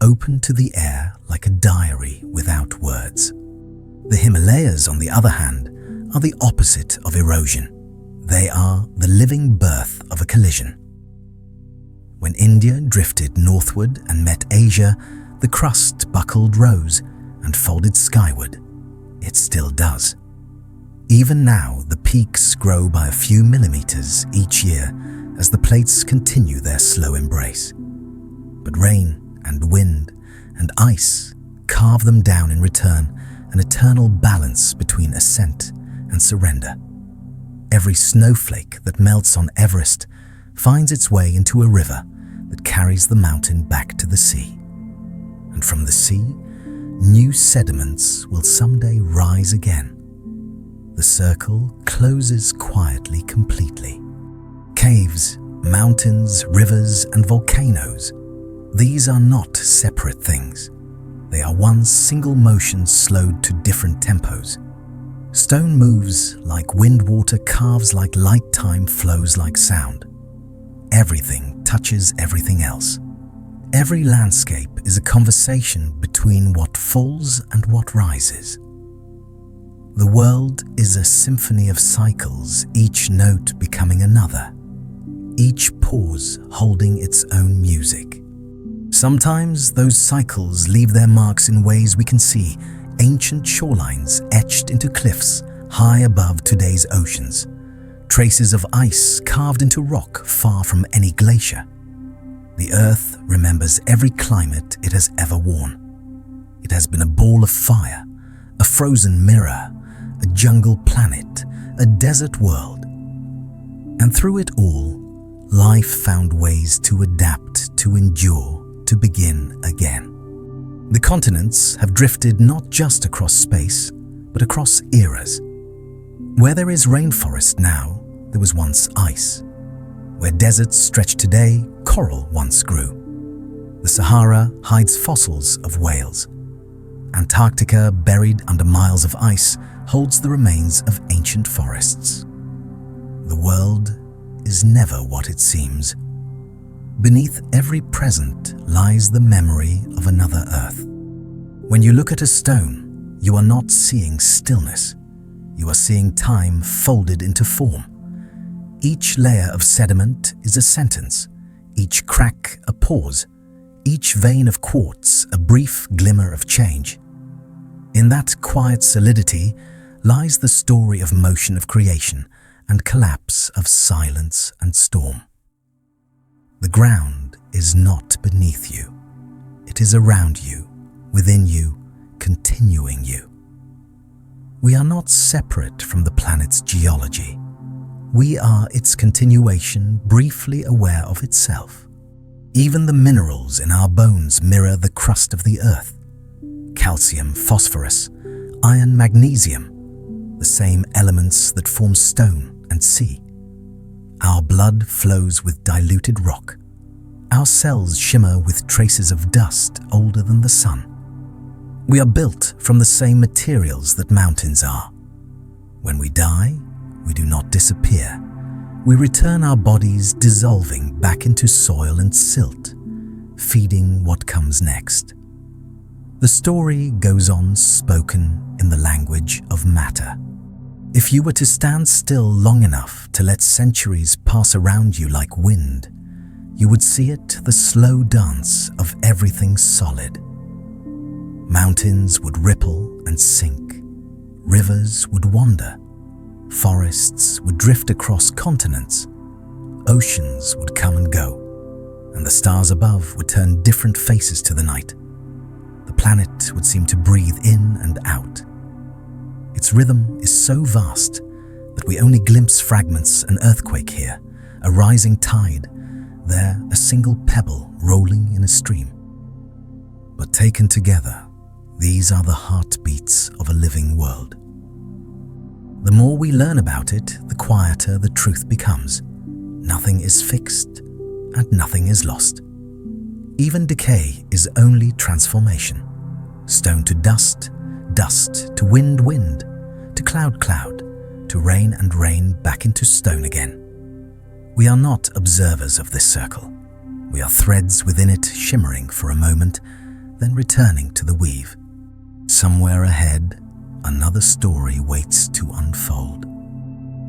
A: open to the air like a diary without words. The Himalayas, on the other hand, are the opposite of erosion. They are the living birth of a collision. When India drifted northward and met Asia, the crust buckled rose and folded skyward. It still does. Even now, the peaks grow by a few millimeters each year as the plates continue their slow embrace. But rain and wind and ice carve them down in return, an eternal balance between ascent and surrender. Every snowflake that melts on Everest finds its way into a river that carries the mountain back to the sea. And from the sea, new sediments will someday rise again. The circle closes quietly, completely. Caves, mountains, rivers, and volcanoes, these are not separate things. They are one single motion slowed to different tempos. Stone moves like wind, water carves like light, time flows like sound. Everything touches everything else. Every landscape is a conversation between what falls and what rises. The world is a symphony of cycles, each note becoming another, each pause holding its own music. Sometimes those cycles leave their marks in ways we can see, ancient shorelines etched into cliffs high above today's oceans, traces of ice carved into rock far from any glacier. The Earth remembers every climate it has ever worn. It has been a ball of fire, a frozen mirror, a jungle planet, a desert world. And through it all, life found ways to adapt, to endure, to begin again. The continents have drifted not just across space, but across eras. Where there is rainforest now, there was once ice. Where deserts stretch today, coral once grew. The Sahara hides fossils of whales. Antarctica, buried under miles of ice, holds the remains of ancient forests. The world is never what it seems. Beneath every present lies the memory of another Earth. When you look at a stone, you are not seeing stillness. You are seeing time folded into form. Each layer of sediment is a sentence, each crack a pause, each vein of quartz a brief glimmer of change. In that quiet solidity, lies the story of motion of creation and collapse of silence and storm. The ground is not beneath you. It is around you, within you, continuing you. We are not separate from the planet's geology. We are its continuation, briefly aware of itself. Even the minerals in our bones mirror the crust of the earth. Calcium, phosphorus, iron, magnesium, the same elements that form stone and sea. Our blood flows with diluted rock. Our cells shimmer with traces of dust older than the sun. We are built from the same materials that mountains are. When we die, we do not disappear. We return, our bodies dissolving back into soil and silt, feeding what comes next. The story goes on, spoken in the language of matter. If you were to stand still long enough to let centuries pass around you like wind, you would see it, the slow dance of everything solid. Mountains would ripple and sink. Rivers would wander. Forests would drift across continents. Oceans would come and go. And the stars above would turn different faces to the night. The planet would seem to breathe in and out. Its rhythm is so vast that we only glimpse fragments: an earthquake here, a rising tide, there a single pebble rolling in a stream. But taken together, these are the heartbeats of a living world. The more we learn about it, the quieter the truth becomes. Nothing is fixed and nothing is lost. Even decay is only transformation. Stone to dust, dust to wind, wind, to cloud, cloud, to rain and rain back into stone again. We are not observers of this circle. We are threads within it, shimmering for a moment, then returning to the weave. Somewhere ahead, another story waits to unfold.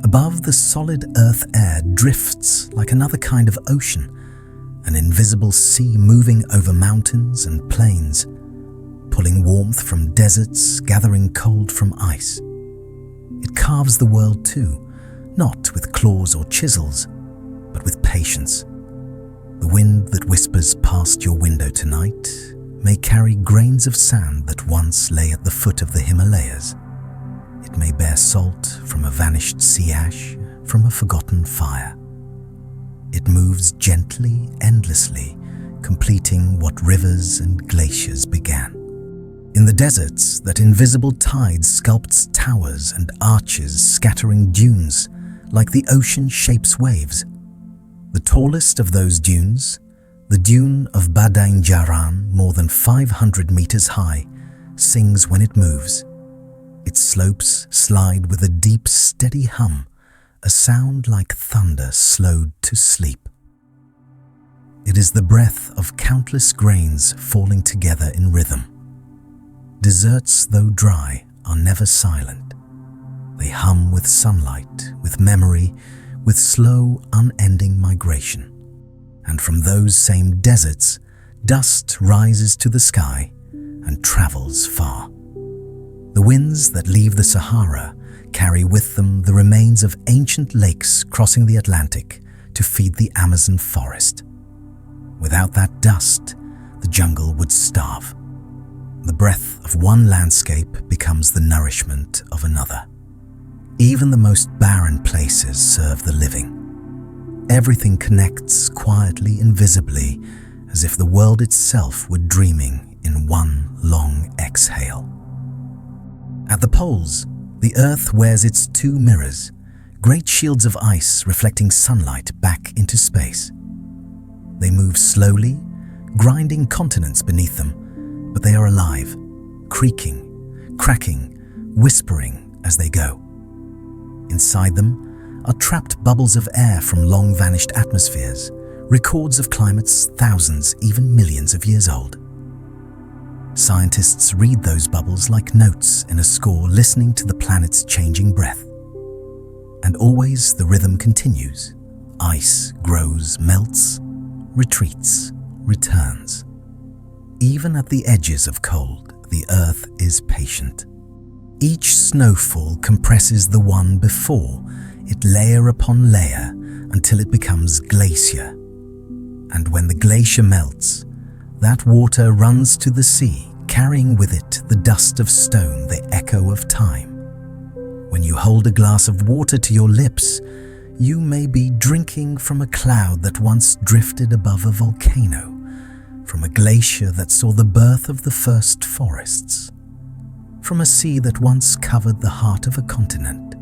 A: Above, the solid earth air drifts like another kind of ocean, an invisible sea moving over mountains and plains, pulling warmth from deserts, gathering cold from ice. It carves the world too, not with claws or chisels, but with patience. The wind that whispers past your window tonight may carry grains of sand that once lay at the foot of the Himalayas. It may bear salt from a vanished sea ash, from a forgotten fire. It moves gently, endlessly, completing what rivers and glaciers began. In the deserts, that invisible tide sculpts towers and arches, scattering dunes like the ocean shapes waves. The tallest of those dunes, the dune of Badang, more than 500 meters high, sings when it moves. Its slopes slide with a deep, steady hum, a sound like thunder slowed to sleep. It is the breath of countless grains falling together in rhythm. Deserts, though dry, are never silent. They hum with sunlight, with memory, with slow, unending migration. And from those same deserts, dust rises to the sky and travels far. The winds that leave the Sahara carry with them the remains of ancient lakes crossing the Atlantic to feed the Amazon forest. Without that dust, the jungle would starve. The breath of one landscape becomes the nourishment of another. Even the most barren places serve the living. Everything connects quietly, invisibly, as if the world itself were dreaming in one long exhale. At the poles, the Earth wears its two mirrors, great shields of ice reflecting sunlight back into space. They move slowly, grinding continents beneath them, but they are alive, creaking, cracking, whispering as they go. Inside them are trapped bubbles of air from long-vanished atmospheres, records of climates thousands, even millions of years old. Scientists read those bubbles like notes in a score, listening to the planet's changing breath. And always the rhythm continues. Ice grows, melts, retreats, returns. Even at the edges of cold, the Earth is patient. Each snowfall compresses the one before it, layer upon layer, until it becomes glacier. And when the glacier melts, that water runs to the sea, carrying with it the dust of stone, the echo of time. When you hold a glass of water to your lips, you may be drinking from a cloud that once drifted above a volcano, from a glacier that saw the birth of the first forests, from a sea that once covered the heart of a continent.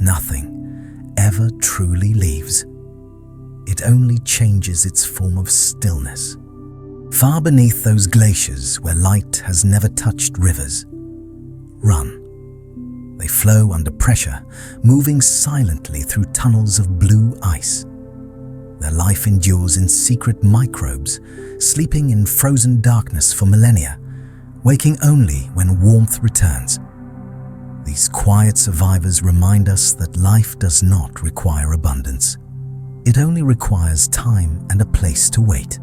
A: Nothing ever truly leaves. It only changes its form of stillness. Far beneath those glaciers where light has never touched rivers, run. They flow under pressure, moving silently through tunnels of blue ice. Their life endures in secret microbes, sleeping in frozen darkness for millennia, waking only when warmth returns. These quiet survivors remind us that life does not require abundance. It only requires time and a place to wait.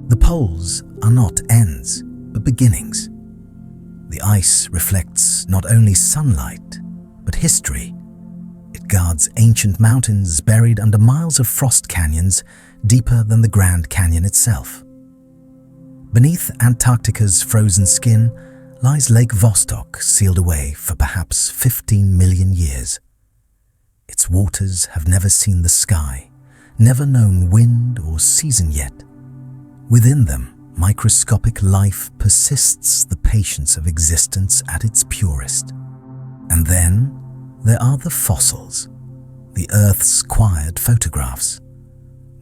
A: The poles are not ends, but beginnings. The ice reflects not only sunlight, but history. It guards ancient mountains buried under miles of frost canyons deeper than the Grand Canyon itself. Beneath Antarctica's frozen skin lies Lake Vostok, sealed away for perhaps 15 million years. Its waters have never seen the sky, never known wind or season yet. Within them, microscopic life persists, the patience of existence at its purest. And then there are the fossils, the Earth's quiet photographs.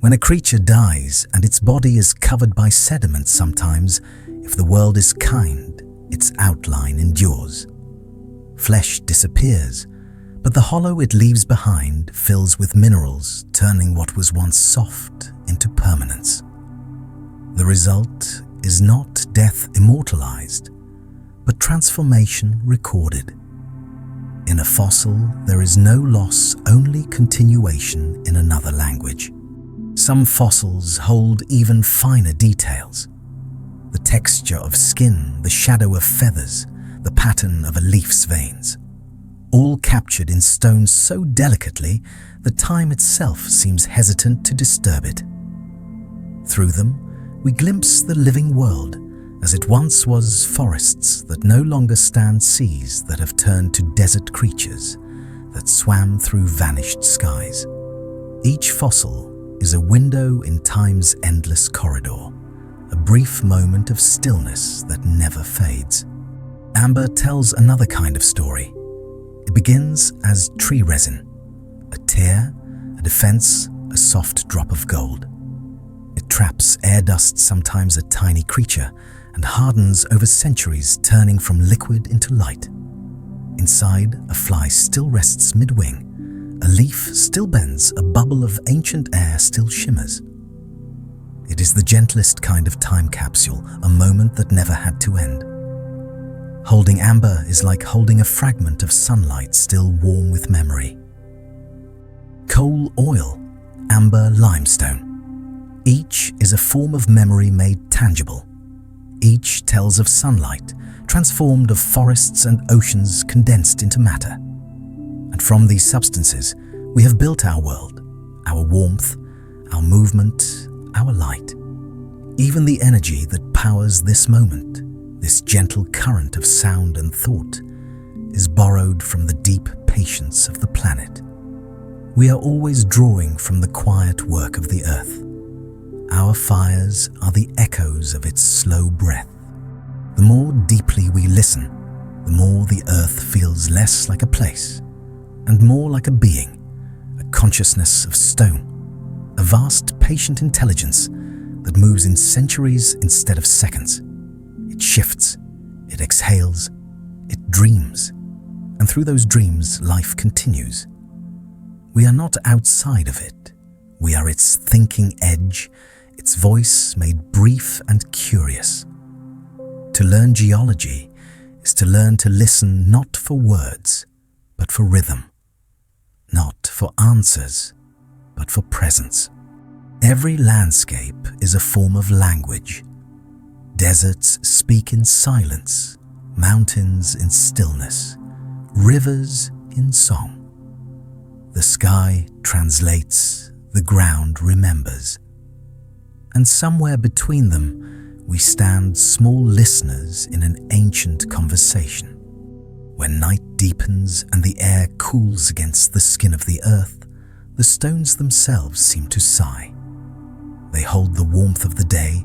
A: When a creature dies and its body is covered by sediment, sometimes, if the world is kind, its outline endures. Flesh disappears, but the hollow it leaves behind fills with minerals, turning what was once soft into permanence. The result is not death immortalized, but transformation recorded. In a fossil, there is no loss, only continuation in another language. Some fossils hold even finer details. The texture of skin, the shadow of feathers, the pattern of a leaf's veins. All captured in stone so delicately that time itself seems hesitant to disturb it. Through them, we glimpse the living world as it once was, forests that no longer stand, seas that have turned to desert creatures that swam through vanished skies. Each fossil is a window in time's endless corridor, a brief moment of stillness that never fades. Amber tells another kind of story. It begins as tree resin, a tear, a defense, a soft drop of gold. It traps air dust, sometimes a tiny creature, and hardens over centuries, turning from liquid into light. Inside, a fly still rests mid-wing, a leaf still bends, a bubble of ancient air still shimmers. It is the gentlest kind of time capsule, a moment that never had to end. Holding amber is like holding a fragment of sunlight still warm with memory. Coal oil, amber limestone. Each is a form of memory made tangible. Each tells of sunlight, transformed, of forests and oceans condensed into matter. And from these substances, we have built our world, our warmth, our movement, our light. Even the energy that powers this moment, this gentle current of sound and thought, is borrowed from the deep patience of the planet. We are always drawing from the quiet work of the earth. Our fires are the echoes of its slow breath. The more deeply we listen, the more the earth feels less like a place and more like a being, a consciousness of stone, a vast patient intelligence that moves in centuries instead of seconds. It shifts, it exhales, it dreams, and through those dreams life continues. We are not outside of it. We are its thinking edge, its voice made brief and curious. To learn geology is to learn to listen not for words, but for rhythm. Not for answers, but for presence. Every landscape is a form of language. Deserts speak in silence, mountains in stillness, rivers in song. The sky translates, the ground remembers. And somewhere between them, we stand small listeners in an ancient conversation. When night deepens and the air cools against the skin of the earth, the stones themselves seem to sigh. They hold the warmth of the day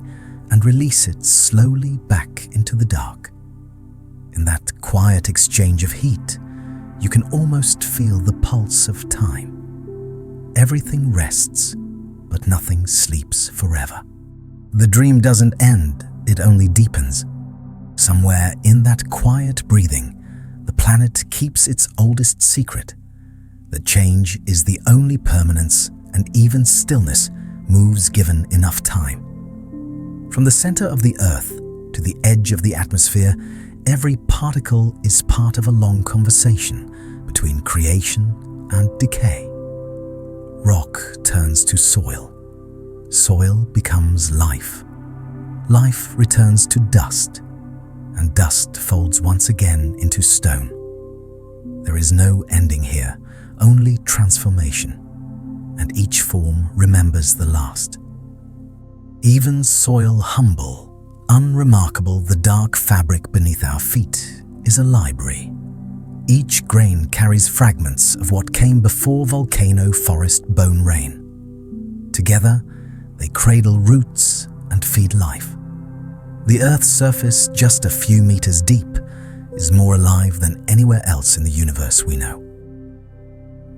A: and release it slowly back into the dark. In that quiet exchange of heat, you can almost feel the pulse of time. Everything rests, but nothing sleeps forever. The dream doesn't end, it only deepens. Somewhere in that quiet breathing, the planet keeps its oldest secret, that change is the only permanence and even stillness moves given enough time. From the center of the Earth to the edge of the atmosphere, every particle is part of a long conversation between creation and decay. Rock turns to soil. Soil becomes life. Life returns to dust, and dust folds once again into stone. There is no ending here, only transformation, and each form remembers the last. Even soil humble, unremarkable, the dark fabric beneath our feet is a library. Each grain carries fragments of what came before volcano, forest, bone, rain. Together, they cradle roots and feed life. The Earth's surface, just a few meters deep, is more alive than anywhere else in the universe we know.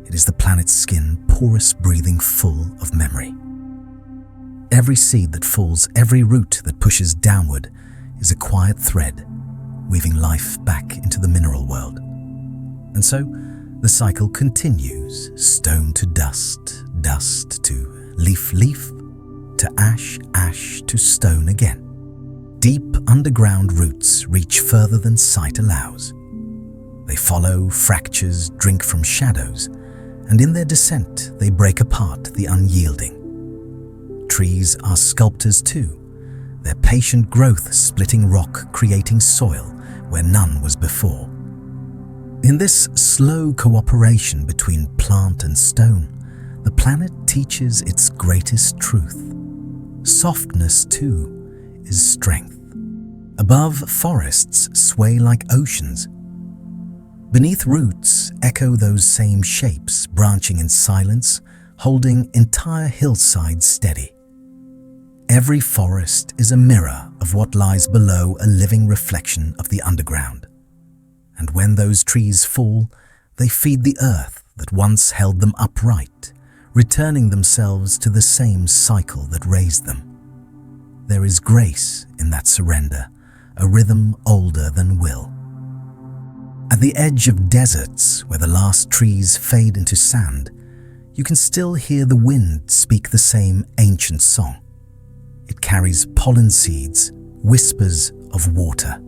A: It is the planet's skin, porous, breathing, full of memory. Every seed that falls, every root that pushes downward is a quiet thread, weaving life back into the mineral world. And so, the cycle continues, stone to dust, dust to leaf, leaf, to ash, ash to stone again. Deep underground roots reach further than sight allows. They follow fractures, drink from shadows, and in their descent they break apart the unyielding. Trees are sculptors too, their patient growth splitting rock, creating soil where none was before. In this slow cooperation between plant and stone, the planet teaches its greatest truth. Softness too is strength. Above, forests sway like oceans. Beneath, roots echo those same shapes, branching in silence, holding entire hillsides steady. Every forest is a mirror of what lies below, a living reflection of the underground. And when those trees fall, they feed the earth that once held them upright, returning themselves to the same cycle that raised them. There is grace in that surrender, a rhythm older than will. At the edge of deserts, where the last trees fade into sand, you can still hear the wind speak the same ancient song. It carries pollen seeds, whispers of water.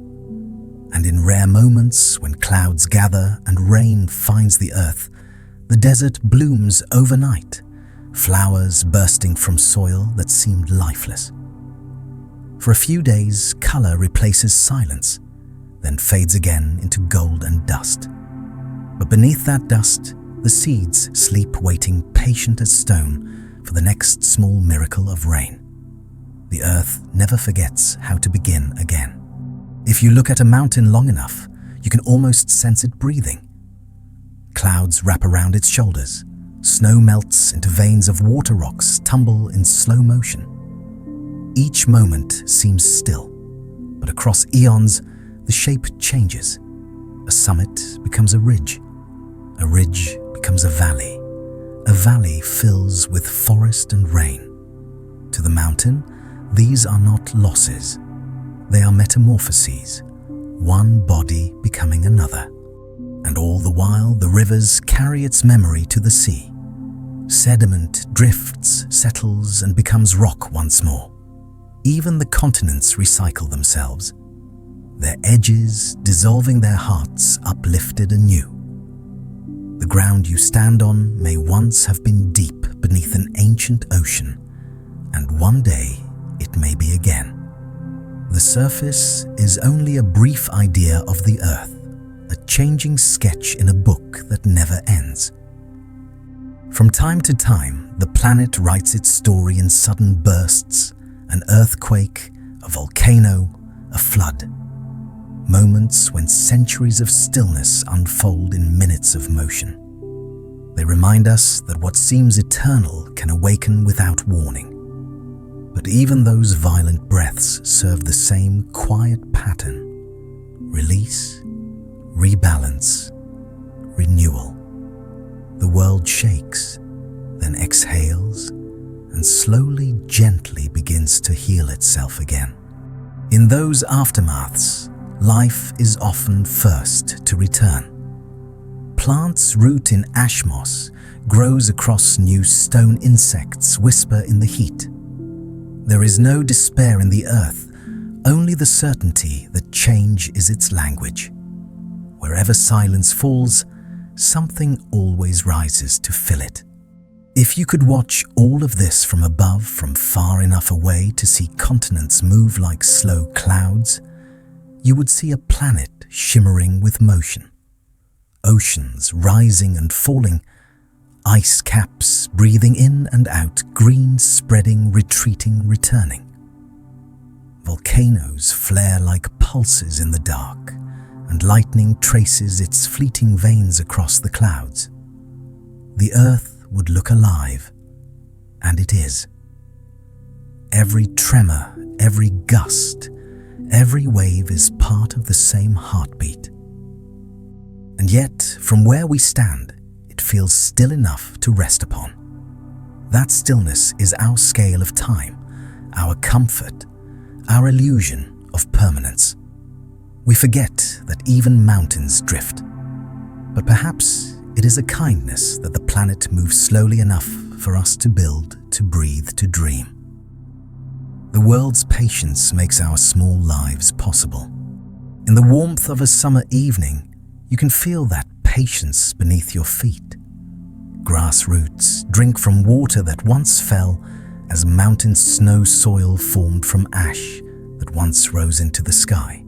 A: And in rare moments, when clouds gather and rain finds the earth, the desert blooms overnight, flowers bursting from soil that seemed lifeless. For a few days, color replaces silence, then fades again into gold and dust. But beneath that dust, the seeds sleep, waiting patient as stone for the next small miracle of rain. The earth never forgets how to begin again. If you look at a mountain long enough, you can almost sense it breathing. Clouds wrap around its shoulders. Snow melts into veins of water, rocks tumble in slow motion. Each moment seems still, but across eons, the shape changes. A summit becomes a ridge becomes a valley fills with forest and rain. To the mountain, these are not losses, they are metamorphoses, one body becoming another. And all the while, the rivers carry its memory to the sea. Sediment drifts, settles, and becomes rock once more. Even the continents recycle themselves, their edges dissolving, their hearts uplifted anew. The ground you stand on may once have been deep beneath an ancient ocean, and one day it may be again. The The surface is only a brief idea of the Earth, a changing sketch in a book that never ends. From time to time, the planet writes its story in sudden bursts, an earthquake, a volcano, a flood. Moments when centuries of stillness unfold in minutes of motion. They remind us that what seems eternal can awaken without warning. But even those violent breaths serve the same quiet pattern: release, rebalance, renewal. The world shakes, then exhales, and slowly, gently begins to heal itself again. In those aftermaths, life is often first to return. Plants root in ash moss, grows across new stone, insects whisper in the heat. There is no despair in the earth, only the certainty that change is its language. Wherever silence falls, something always rises to fill it. If you could watch all of this from above, from far enough away to see continents move like slow clouds, you would see a planet shimmering with motion. Oceans rising and falling, ice caps breathing in and out, green spreading, retreating, returning. Volcanoes flare like pulses in the dark, and lightning traces its fleeting veins across the clouds. The earth would look alive, and it is. Every tremor, every gust, every wave is part of the same heartbeat. And yet, from where we stand, it feels still enough to rest upon. That stillness is our scale of time, our comfort, our illusion of permanence. We forget that even mountains drift. But perhaps it is a kindness that the planet moves slowly enough for us to build, to breathe, to dream. The world's patience makes our small lives possible. In the warmth of a summer evening, you can feel that patience beneath your feet. Grass roots drink from water that once fell as mountain snow soil formed from ash that once rose into the sky.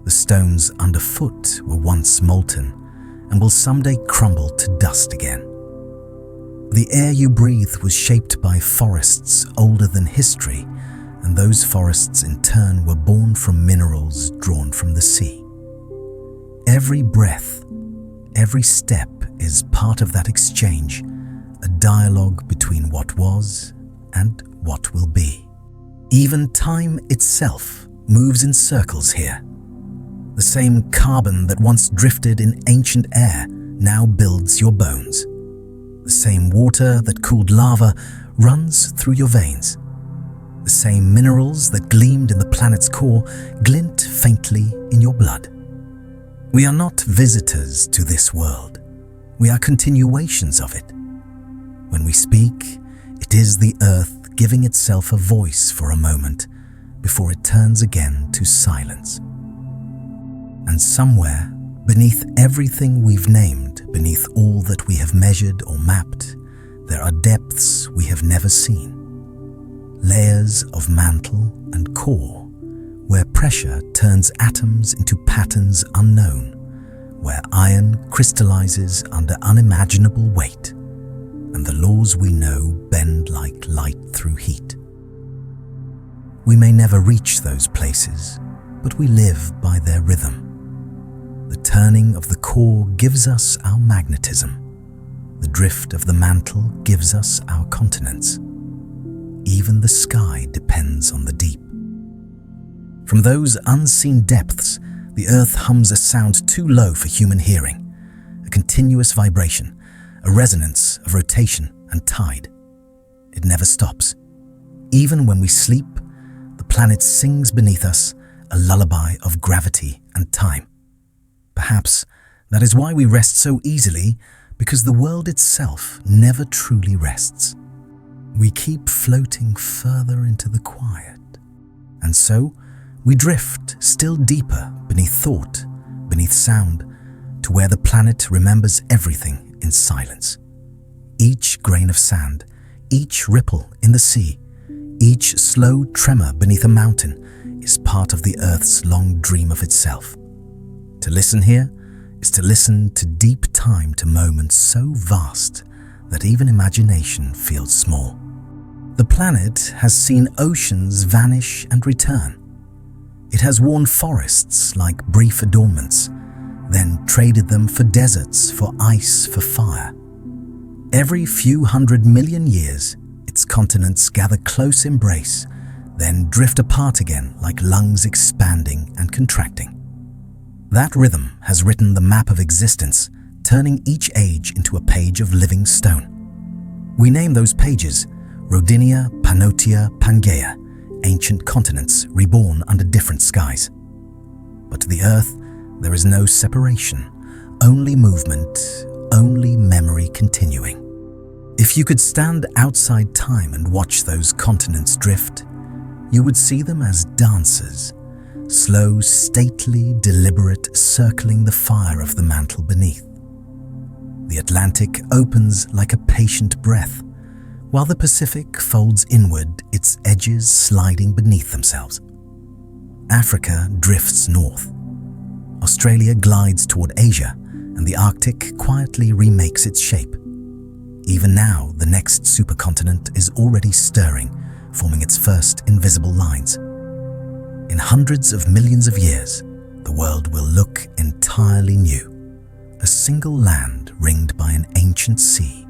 A: The stones underfoot were once molten and will someday crumble to dust again. The air you breathe was shaped by forests older than history, and those forests in turn were born from minerals drawn from the sea. Every breath, every step is part of that exchange, a dialogue between what was and what will be. Even time itself moves in circles here. The same carbon that once drifted in ancient air now builds your bones. The same water that cooled lava runs through your veins. The same minerals that gleamed in the planet's core glint faintly in your blood. We are not visitors to this world. We are continuations of it. When we speak, it is the earth giving itself a voice for a moment before it turns again to silence. And somewhere, beneath everything we've named, beneath all that we have measured or mapped, there are depths we have never seen. Layers of mantle and core, where pressure turns atoms into patterns unknown, where iron crystallizes under unimaginable weight, and the laws we know bend like light through heat. We may never reach those places, but we live by their rhythm. The turning of the core gives us our magnetism. The drift of the mantle gives us our continents. Even the sky depends on the deep. From those unseen depths, the earth hums a sound too low for human hearing, a continuous vibration, a resonance of rotation and tide. It never stops. Even when we sleep, the planet sings beneath us a lullaby of gravity and time. Perhaps that is why we rest so easily, because the world itself never truly rests. We keep floating further into the quiet, and so we drift still deeper beneath thought, beneath sound, to where the planet remembers everything in silence. Each grain of sand, each ripple in the sea, each slow tremor beneath a mountain is part of the Earth's long dream of itself. To listen here is to listen to deep time, to moments so vast that even imagination feels small. The planet has seen oceans vanish and return. It has worn forests like brief adornments, then traded them for deserts, for ice, for fire. Every few 100 million years, its continents gather close embrace, then drift apart again like lungs expanding and contracting. That rhythm has written the map of existence, turning each age into a page of living stone. We name those pages Rodinia, Pannotia, Pangaea, ancient continents reborn under different skies. But to the Earth, there is no separation, only movement, only memory continuing. If you could stand outside time and watch those continents drift, you would see them as dancers, slow, stately, deliberate, circling the fire of the mantle beneath. The Atlantic opens like a patient breath, while the Pacific folds inward, its edges sliding beneath themselves. Africa drifts north. Australia glides toward Asia, and the Arctic quietly remakes its shape. Even now, the next supercontinent is already stirring, forming its first invisible lines. In hundreds of millions of years, the world will look entirely new. A single land ringed by an ancient sea,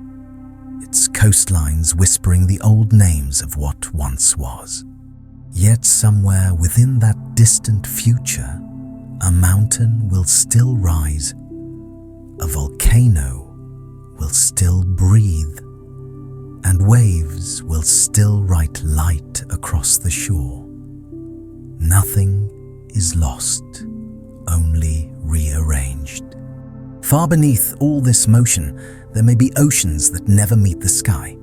A: its coastlines whispering the old names of what once was. Yet somewhere within that distant future, a mountain will still rise, a volcano will still breathe, and waves will still write light across the shore. Nothing is lost, only rearranged. Far beneath all this motion, there may be oceans that never meet the sky.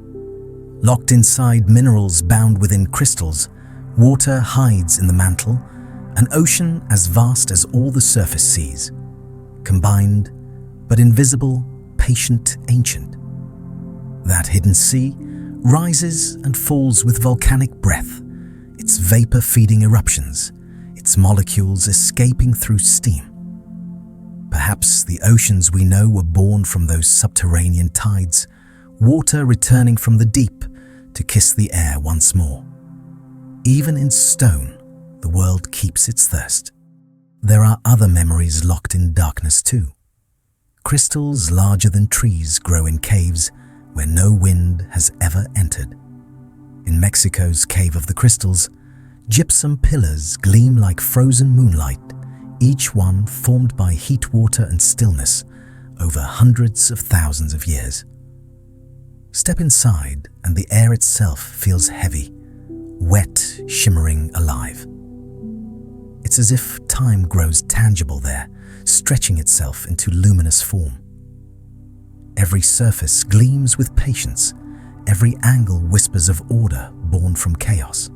A: Locked inside minerals bound within crystals, water hides in the mantle, an ocean as vast as all the surface seas, combined but invisible, patient, ancient. That hidden sea rises and falls with volcanic breath, its vapor feeding eruptions, its molecules escaping through steam. Perhaps the oceans we know were born from those subterranean tides, water returning from the deep to kiss the air once more. Even in stone, the world keeps its thirst. There are other memories locked in darkness too. Crystals larger than trees grow in caves where no wind has ever entered. In Mexico's Cave of the Crystals, gypsum pillars gleam like frozen moonlight, each one formed by heat, water, and stillness over hundreds of thousands of years. Step inside and the air itself feels heavy, wet, shimmering, alive. It's as if time grows tangible there, stretching itself into luminous form. Every surface gleams with patience, every angle whispers of order born from chaos.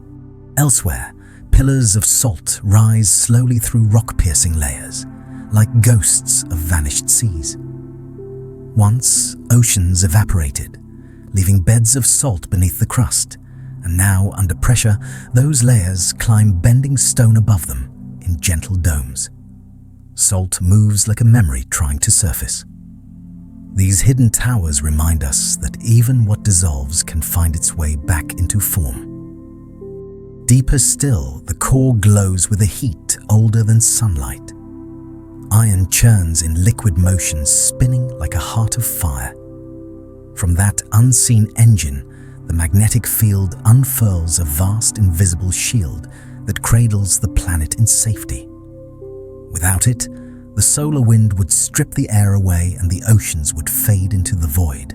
A: Elsewhere, pillars of salt rise slowly through rock-piercing layers, like ghosts of vanished seas. Once, oceans evaporated, leaving beds of salt beneath the crust, and now, under pressure, those layers climb bending stone above them in gentle domes. Salt moves like a memory trying to surface. These hidden towers remind us that even what dissolves can find its way back into form. Deeper still, the core glows with a heat older than sunlight. Iron churns in liquid motion, spinning like a heart of fire. From that unseen engine, the magnetic field unfurls a vast invisible shield that cradles the planet in safety. Without it, the solar wind would strip the air away and the oceans would fade into the void.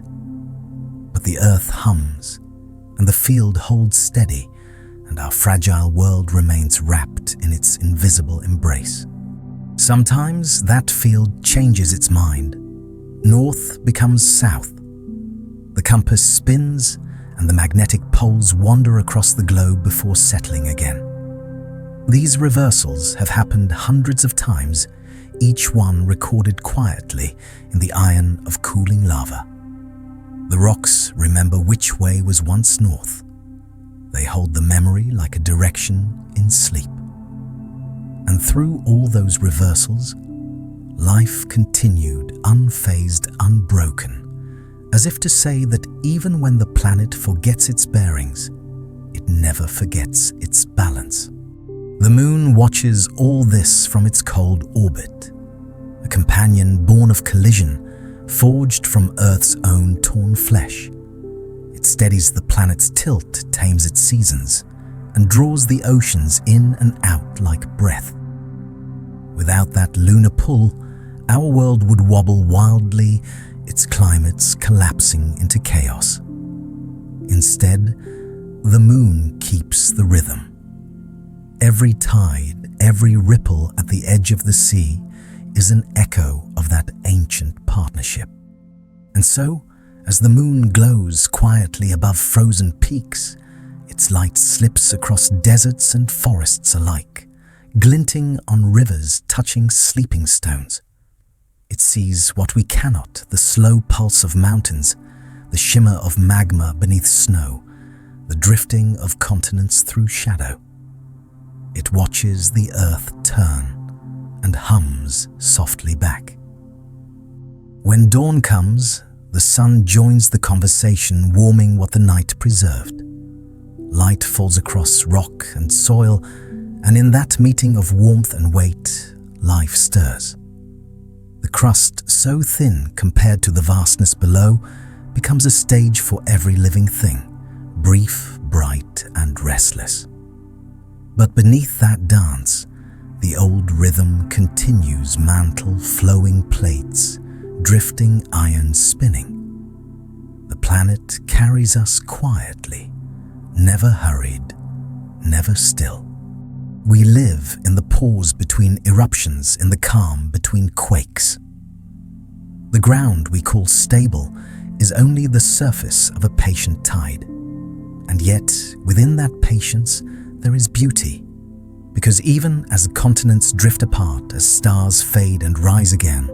A: But the earth hums, and the field holds steady, and our fragile world remains wrapped in its invisible embrace. Sometimes that field changes its mind. North becomes south. The compass spins, and the magnetic poles wander across the globe before settling again. These reversals have happened hundreds of times, each one recorded quietly in the iron of cooling lava. The rocks remember which way was once north. They hold the memory like a direction in sleep. And through all those reversals, life continued unfazed, unbroken, as if to say that even when the planet forgets its bearings, it never forgets its balance. The moon watches all this from its cold orbit, a companion born of collision, forged from Earth's own torn flesh. It steadies the planet's tilt, tames its seasons, and draws the oceans in and out like breath. Without that lunar pull, our world would wobble wildly, its climates collapsing into chaos. Instead, the moon keeps the rhythm. Every tide, every ripple at the edge of the sea is an echo of that ancient partnership. And so, as the moon glows quietly above frozen peaks, its light slips across deserts and forests alike, glinting on rivers touching sleeping stones. It sees what we cannot, the slow pulse of mountains, the shimmer of magma beneath snow, the drifting of continents through shadow. It watches the earth turn and hums softly back. When dawn comes, the sun joins the conversation, warming what the night preserved. Light falls across rock and soil, and in that meeting of warmth and weight, life stirs. The crust, so thin compared to the vastness below, becomes a stage for every living thing, brief, bright, and restless. But beneath that dance, the old rhythm continues, mantle, flowing plates, drifting iron spinning. The planet carries us quietly, never hurried, never still. We live in the pause between eruptions, in the calm between quakes. The ground we call stable is only the surface of a patient tide. And yet, within that patience, there is beauty. Because even as the continents drift apart, as stars fade and rise again,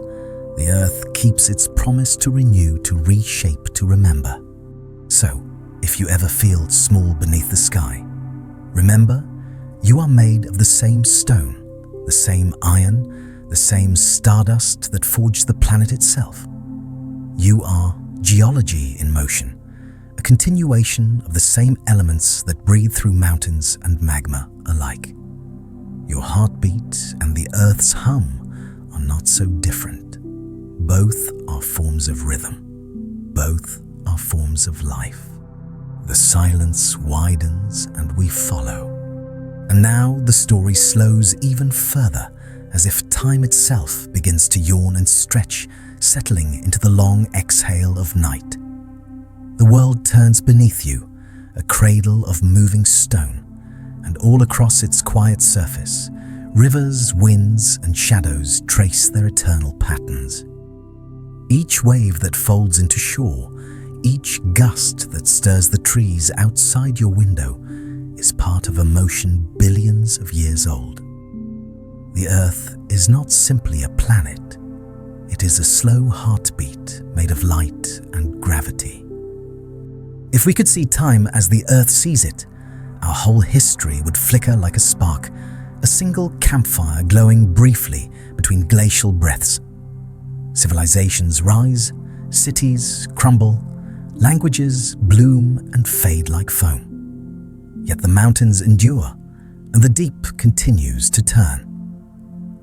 A: the earth keeps its promise to renew, to reshape, to remember. So, if you ever feel small beneath the sky, remember, you are made of the same stone, the same iron, the same stardust that forged the planet itself. You are geology in motion, a continuation of the same elements that breathe through mountains and magma alike. Your heartbeat and the earth's hum are not so different. Both are forms of rhythm. Both are forms of life. The silence widens and we follow. And now the story slows even further, as if time itself begins to yawn and stretch, settling into the long exhale of night. The world turns beneath you, a cradle of moving stone, and all across its quiet surface, rivers, winds, and shadows trace their eternal patterns. Each wave that folds into shore, each gust that stirs the trees outside your window, is part of a motion billions of years old. The Earth is not simply a planet. It is a slow heartbeat made of light and gravity. If we could see time as the Earth sees it, our whole history would flicker like a spark, a single campfire glowing briefly between glacial breaths. Civilizations rise, cities crumble, languages bloom and fade like foam. Yet the mountains endure, and the deep continues to turn.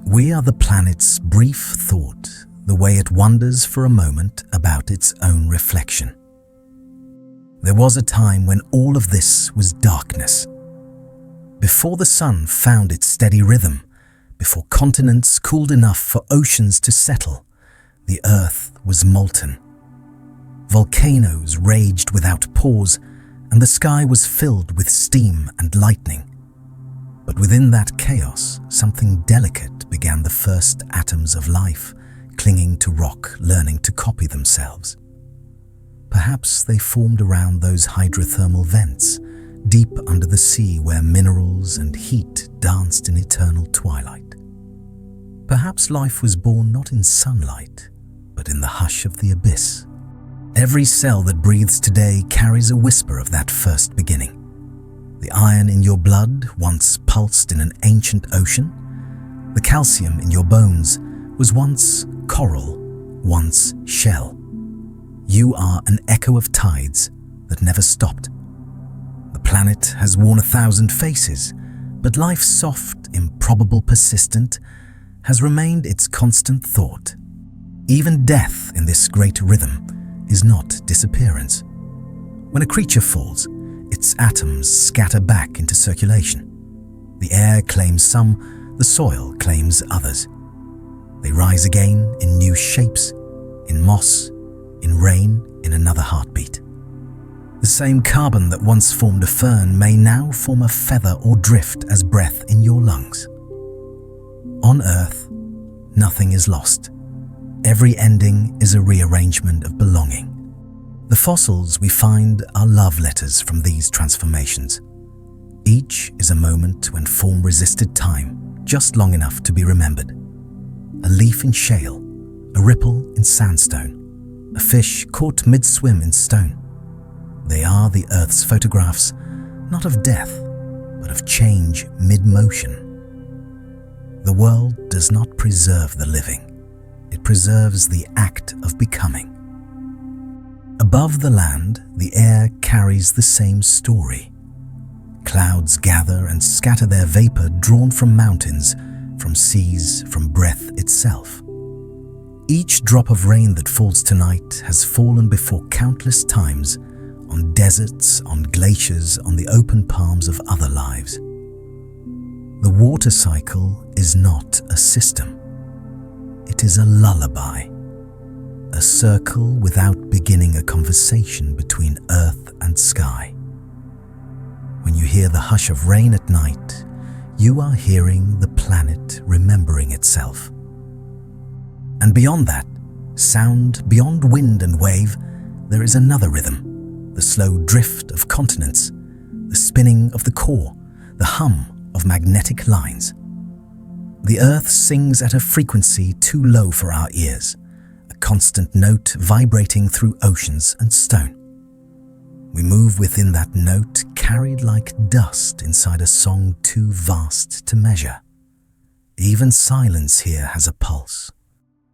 A: We are the planet's brief thought, the way it wonders for a moment about its own reflection. There was a time when all of this was darkness. Before the sun found its steady rhythm, before continents cooled enough for oceans to settle, the earth was molten. Volcanoes raged without pause, and the sky was filled with steam and lightning. But within that chaos, something delicate began, the first atoms of life, clinging to rock, learning to copy themselves. Perhaps they formed around those hydrothermal vents, deep under the sea where minerals and heat danced in eternal twilight. Perhaps life was born not in sunlight, but in the hush of the abyss. Every cell that breathes today carries a whisper of that first beginning. The iron in your blood once pulsed in an ancient ocean, The calcium in your bones was once coral, once shell. You are an echo of tides that never stopped. The planet has worn 1,000 faces, but life's soft, improbable, persistent has remained its constant thought. Even death in this great rhythm is not disappearance. When a creature falls, its atoms scatter back into circulation. The air claims some, the soil claims others. They rise again in new shapes, in moss, in rain, in another heartbeat. The same carbon that once formed a fern may now form a feather or drift as breath in your lungs. On Earth, nothing is lost. Every ending is a rearrangement of belonging. The fossils we find are love letters from these transformations. Each is a moment when form resisted time just long enough to be remembered. A leaf in shale, a ripple in sandstone, a fish caught mid-swim in stone. They are the Earth's photographs, not of death, but of change mid-motion. The world does not preserve the living. It preserves the act of becoming. Above the land, the air carries the same story. Clouds gather and scatter their vapor drawn from mountains, from seas, from breath itself. Each drop of rain that falls tonight has fallen before countless times on deserts, on glaciers, on the open palms of other lives. The water cycle is not a system. It is a lullaby, a circle without beginning a conversation between earth and sky. When you hear the hush of rain at night, you are hearing the planet remembering itself. And beyond that, sound beyond wind and wave, there is another rhythm, the slow drift of continents, the spinning of the core, the hum of magnetic lines. The earth sings at a frequency too low for our ears, a constant note vibrating through oceans and stone. We move within that note, carried like dust inside a song too vast to measure. Even silence here has a pulse.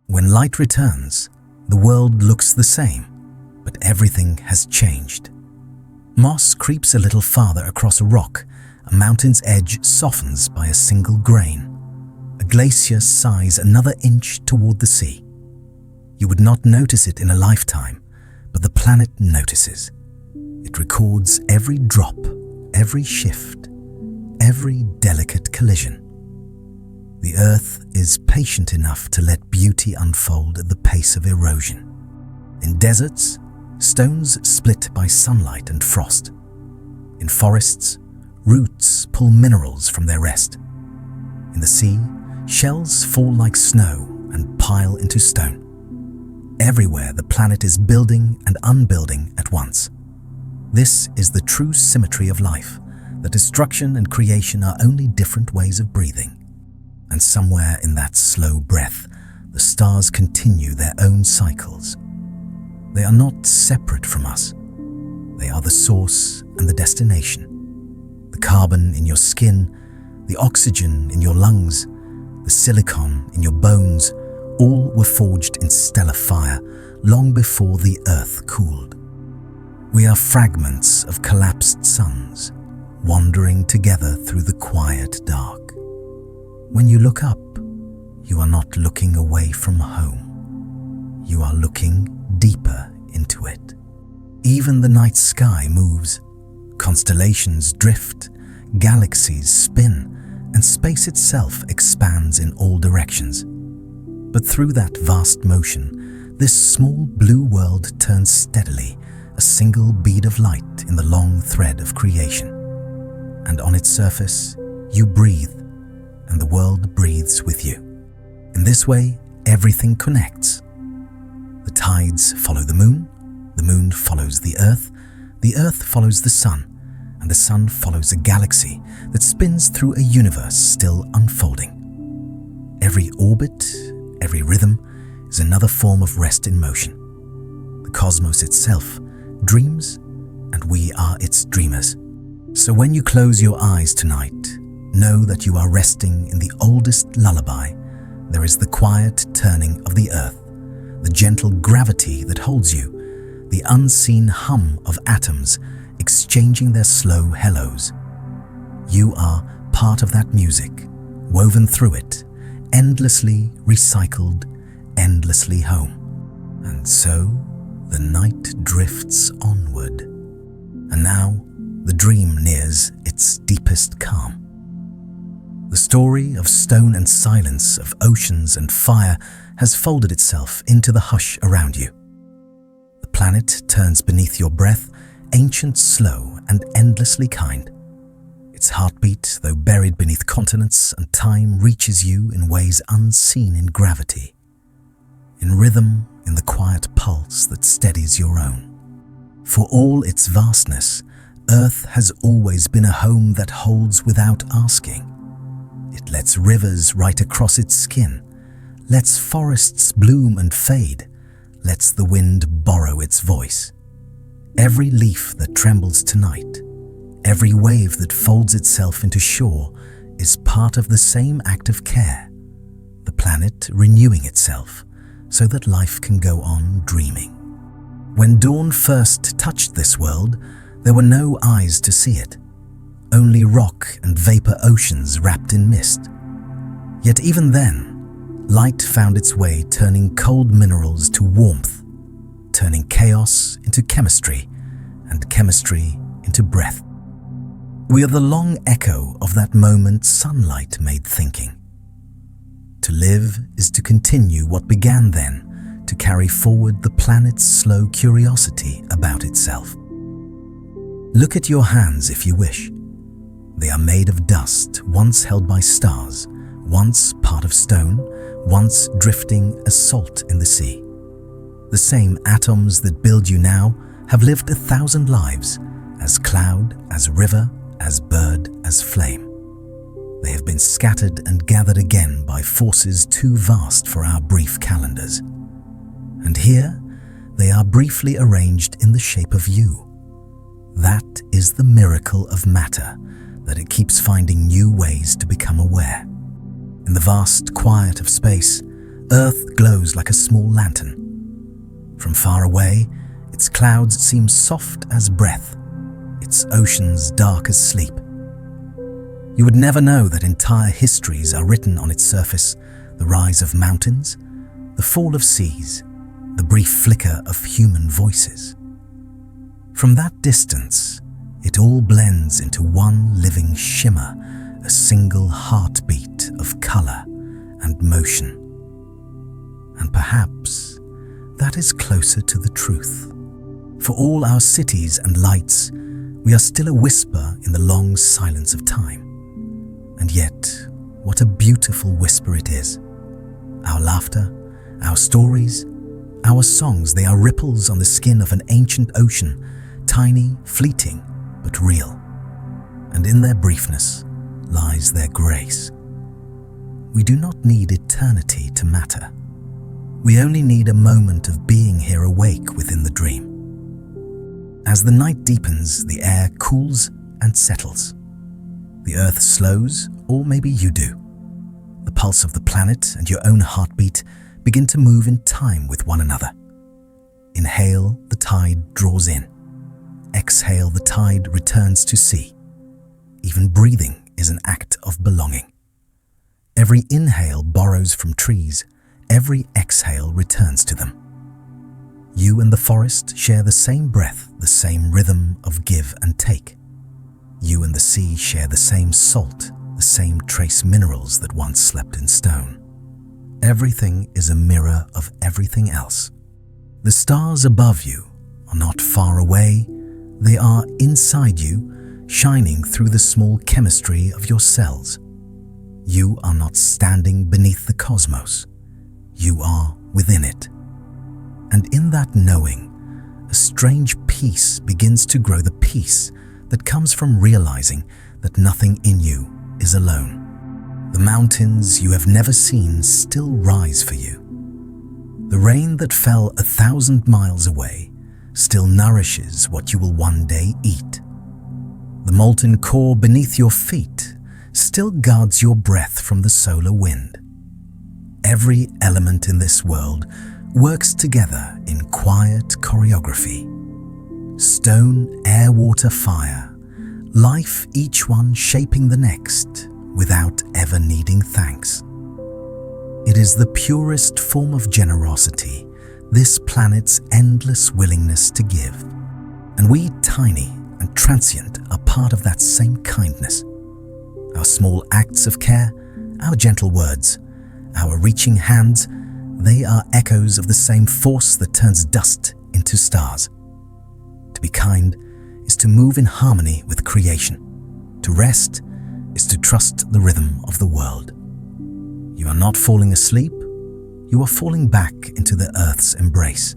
A: When light returns, the world looks the same, but everything has changed. Moss creeps a little farther across a rock, a mountain's edge softens by a single grain. A glacier sighs another inch toward the sea. You would not notice it in a lifetime, but the planet notices. It records every drop, every shift, every delicate collision. The earth is patient enough to let beauty unfold at the pace of erosion. In deserts, stones split by sunlight and frost. In forests, roots pull minerals from their rest. In the sea, shells fall like snow and pile into stone. Everywhere the planet is building and unbuilding at once. This is the true symmetry of life, that destruction and creation are only different ways of breathing. And somewhere in that slow breath, the stars continue their own cycles. They are not separate from us. They are the source and the destination. The carbon in your skin, the oxygen in your lungs, the silicon in your bones, all were forged in stellar fire long before the earth cooled. We are fragments of collapsed suns, wandering together through the quiet dark. When you look up, you are not looking away from home. You are looking deeper into it. Even the night sky moves. Constellations drift, galaxies spin, and space itself expands in all directions. But through that vast motion, this small blue world turns steadily, a single bead of light in the long thread of creation. And on its surface, you breathe, and the world breathes with you. In this way, everything connects. The tides follow the moon follows the earth follows the sun, and the sun follows a galaxy that spins through a universe still unfolding. Every orbit, every rhythm is another form of rest in motion. The cosmos itself dreams, and we are its dreamers. So when you close your eyes tonight, Know that you are resting in the oldest lullaby. There is the quiet turning of the earth, the gentle gravity that holds you, the unseen hum of atoms exchanging their slow hellos. You are part of that music, woven through it, endlessly recycled, endlessly home. And so the night drifts onward. And now the dream nears its deepest calm. The story of stone and silence, of oceans and fire, has folded itself into the hush around you. The planet turns beneath your breath, ancient, slow, and endlessly kind. Its heartbeat, though buried beneath continents and time, reaches you in ways unseen in gravity, in rhythm, in the quiet pulse that steadies your own. For all its vastness, Earth has always been a home that holds without asking. It lets rivers right across its skin, lets forests bloom and fade, lets the wind borrow its voice. Every leaf that trembles tonight, every wave that folds itself into shore is part of the same act of care, the planet renewing itself so that life can go on dreaming. When dawn first touched this world, there were no eyes to see it, only rock and vapor oceans wrapped in mist. Yet even then, light found its way, turning cold minerals to warmth, turning chaos into chemistry, and chemistry into breath. We are the long echo of that moment sunlight made thinking. To live is to continue what began then, to carry forward the planet's slow curiosity about itself. Look at your hands if you wish. They are made of dust, once held by stars, once part of stone, once drifting as salt in the sea. The same atoms that build you now have lived 1,000 lives, as cloud, as river, as bird, as flame. They have been scattered and gathered again by forces too vast for our brief calendars. And here, they are briefly arranged in the shape of you. That is the miracle of matter, that it keeps finding new ways to become aware. In the vast quiet of space, Earth glows like a small lantern. From far away, its clouds seem soft as breath, its oceans dark as sleep. You would never know that entire histories are written on its surface, the rise of mountains, the fall of seas, the brief flicker of human voices. From that distance, it all blends into one living shimmer, a single heartbeat of color and motion. And perhaps that is closer to the truth. For all our cities and lights, we are still a whisper in the long silence of time. And yet, what a beautiful whisper it is. Our laughter, our stories, our songs, they are ripples on the skin of an ancient ocean, tiny, fleeting, but real. And in their briefness lies their grace. We do not need eternity to matter. We only need a moment of being here awake within the dream. As the night deepens, the air cools and settles. The earth slows, or maybe you do. The pulse of the planet and your own heartbeat begin to move in time with one another. Inhale, the tide draws in. Exhale, the tide returns to sea. Even breathing is an act of belonging. Every inhale borrows from trees, every exhale returns to them. You and the forest share the same breath, the same rhythm of give and take. You and the sea share the same salt, the same trace minerals that once slept in stone. Everything is a mirror of everything else. The stars above you are not far away, they are inside you, shining through the small chemistry of your cells. You are not standing beneath the cosmos, you are within it. And in that knowing, a strange peace begins to grow, the peace that comes from realizing that nothing in you is alone. The mountains you have never seen still rise for you. The rain that fell 1,000 miles away still nourishes what you will one day eat. The molten core beneath your feet still guards your breath from the solar wind. Every element in this world works together in quiet choreography. Stone, air, water, fire, life, each one shaping the next without ever needing thanks. It is the purest form of generosity, this planet's endless willingness to give. And we, tiny and transient, are part of that same kindness. Our small acts of care, our gentle words, our reaching hands, they are echoes of the same force that turns dust into stars. To be kind is to move in harmony with creation. To rest is to trust the rhythm of the world. You are not falling asleep, you are falling back into the Earth's embrace.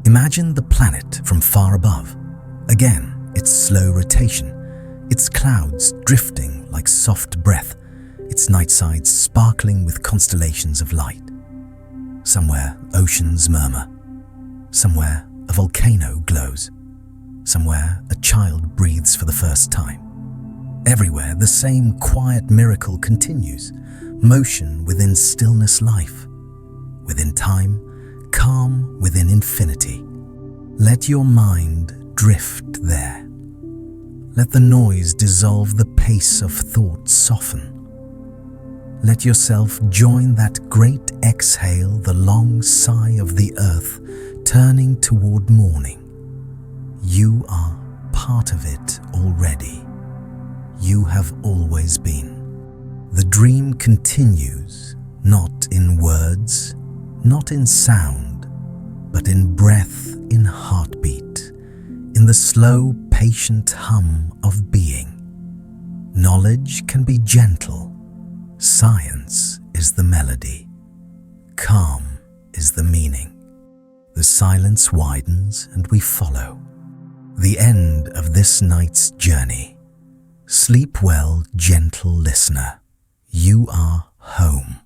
A: Imagine the planet from far above. Again, its slow rotation, its clouds drifting like soft breath, its night sides sparkling with constellations of light. Somewhere oceans murmur, somewhere a volcano glows, somewhere a child breathes for the first time. Everywhere the same quiet miracle continues, motion within stillness, life within time, calm within infinity. Let your mind drift there. Let the noise dissolve, the pace of thought soften. Let yourself join that great exhale, the long sigh of the earth turning toward morning. You are part of it already. You have always been. The dream continues, not in words, not in sound, but in breath, in heartbeat, in the slow, patient hum of being. Knowledge can be gentle. Science is the melody. Calm is the meaning. The silence widens and we follow. The end of this night's journey. Sleep well, gentle listener. You are home.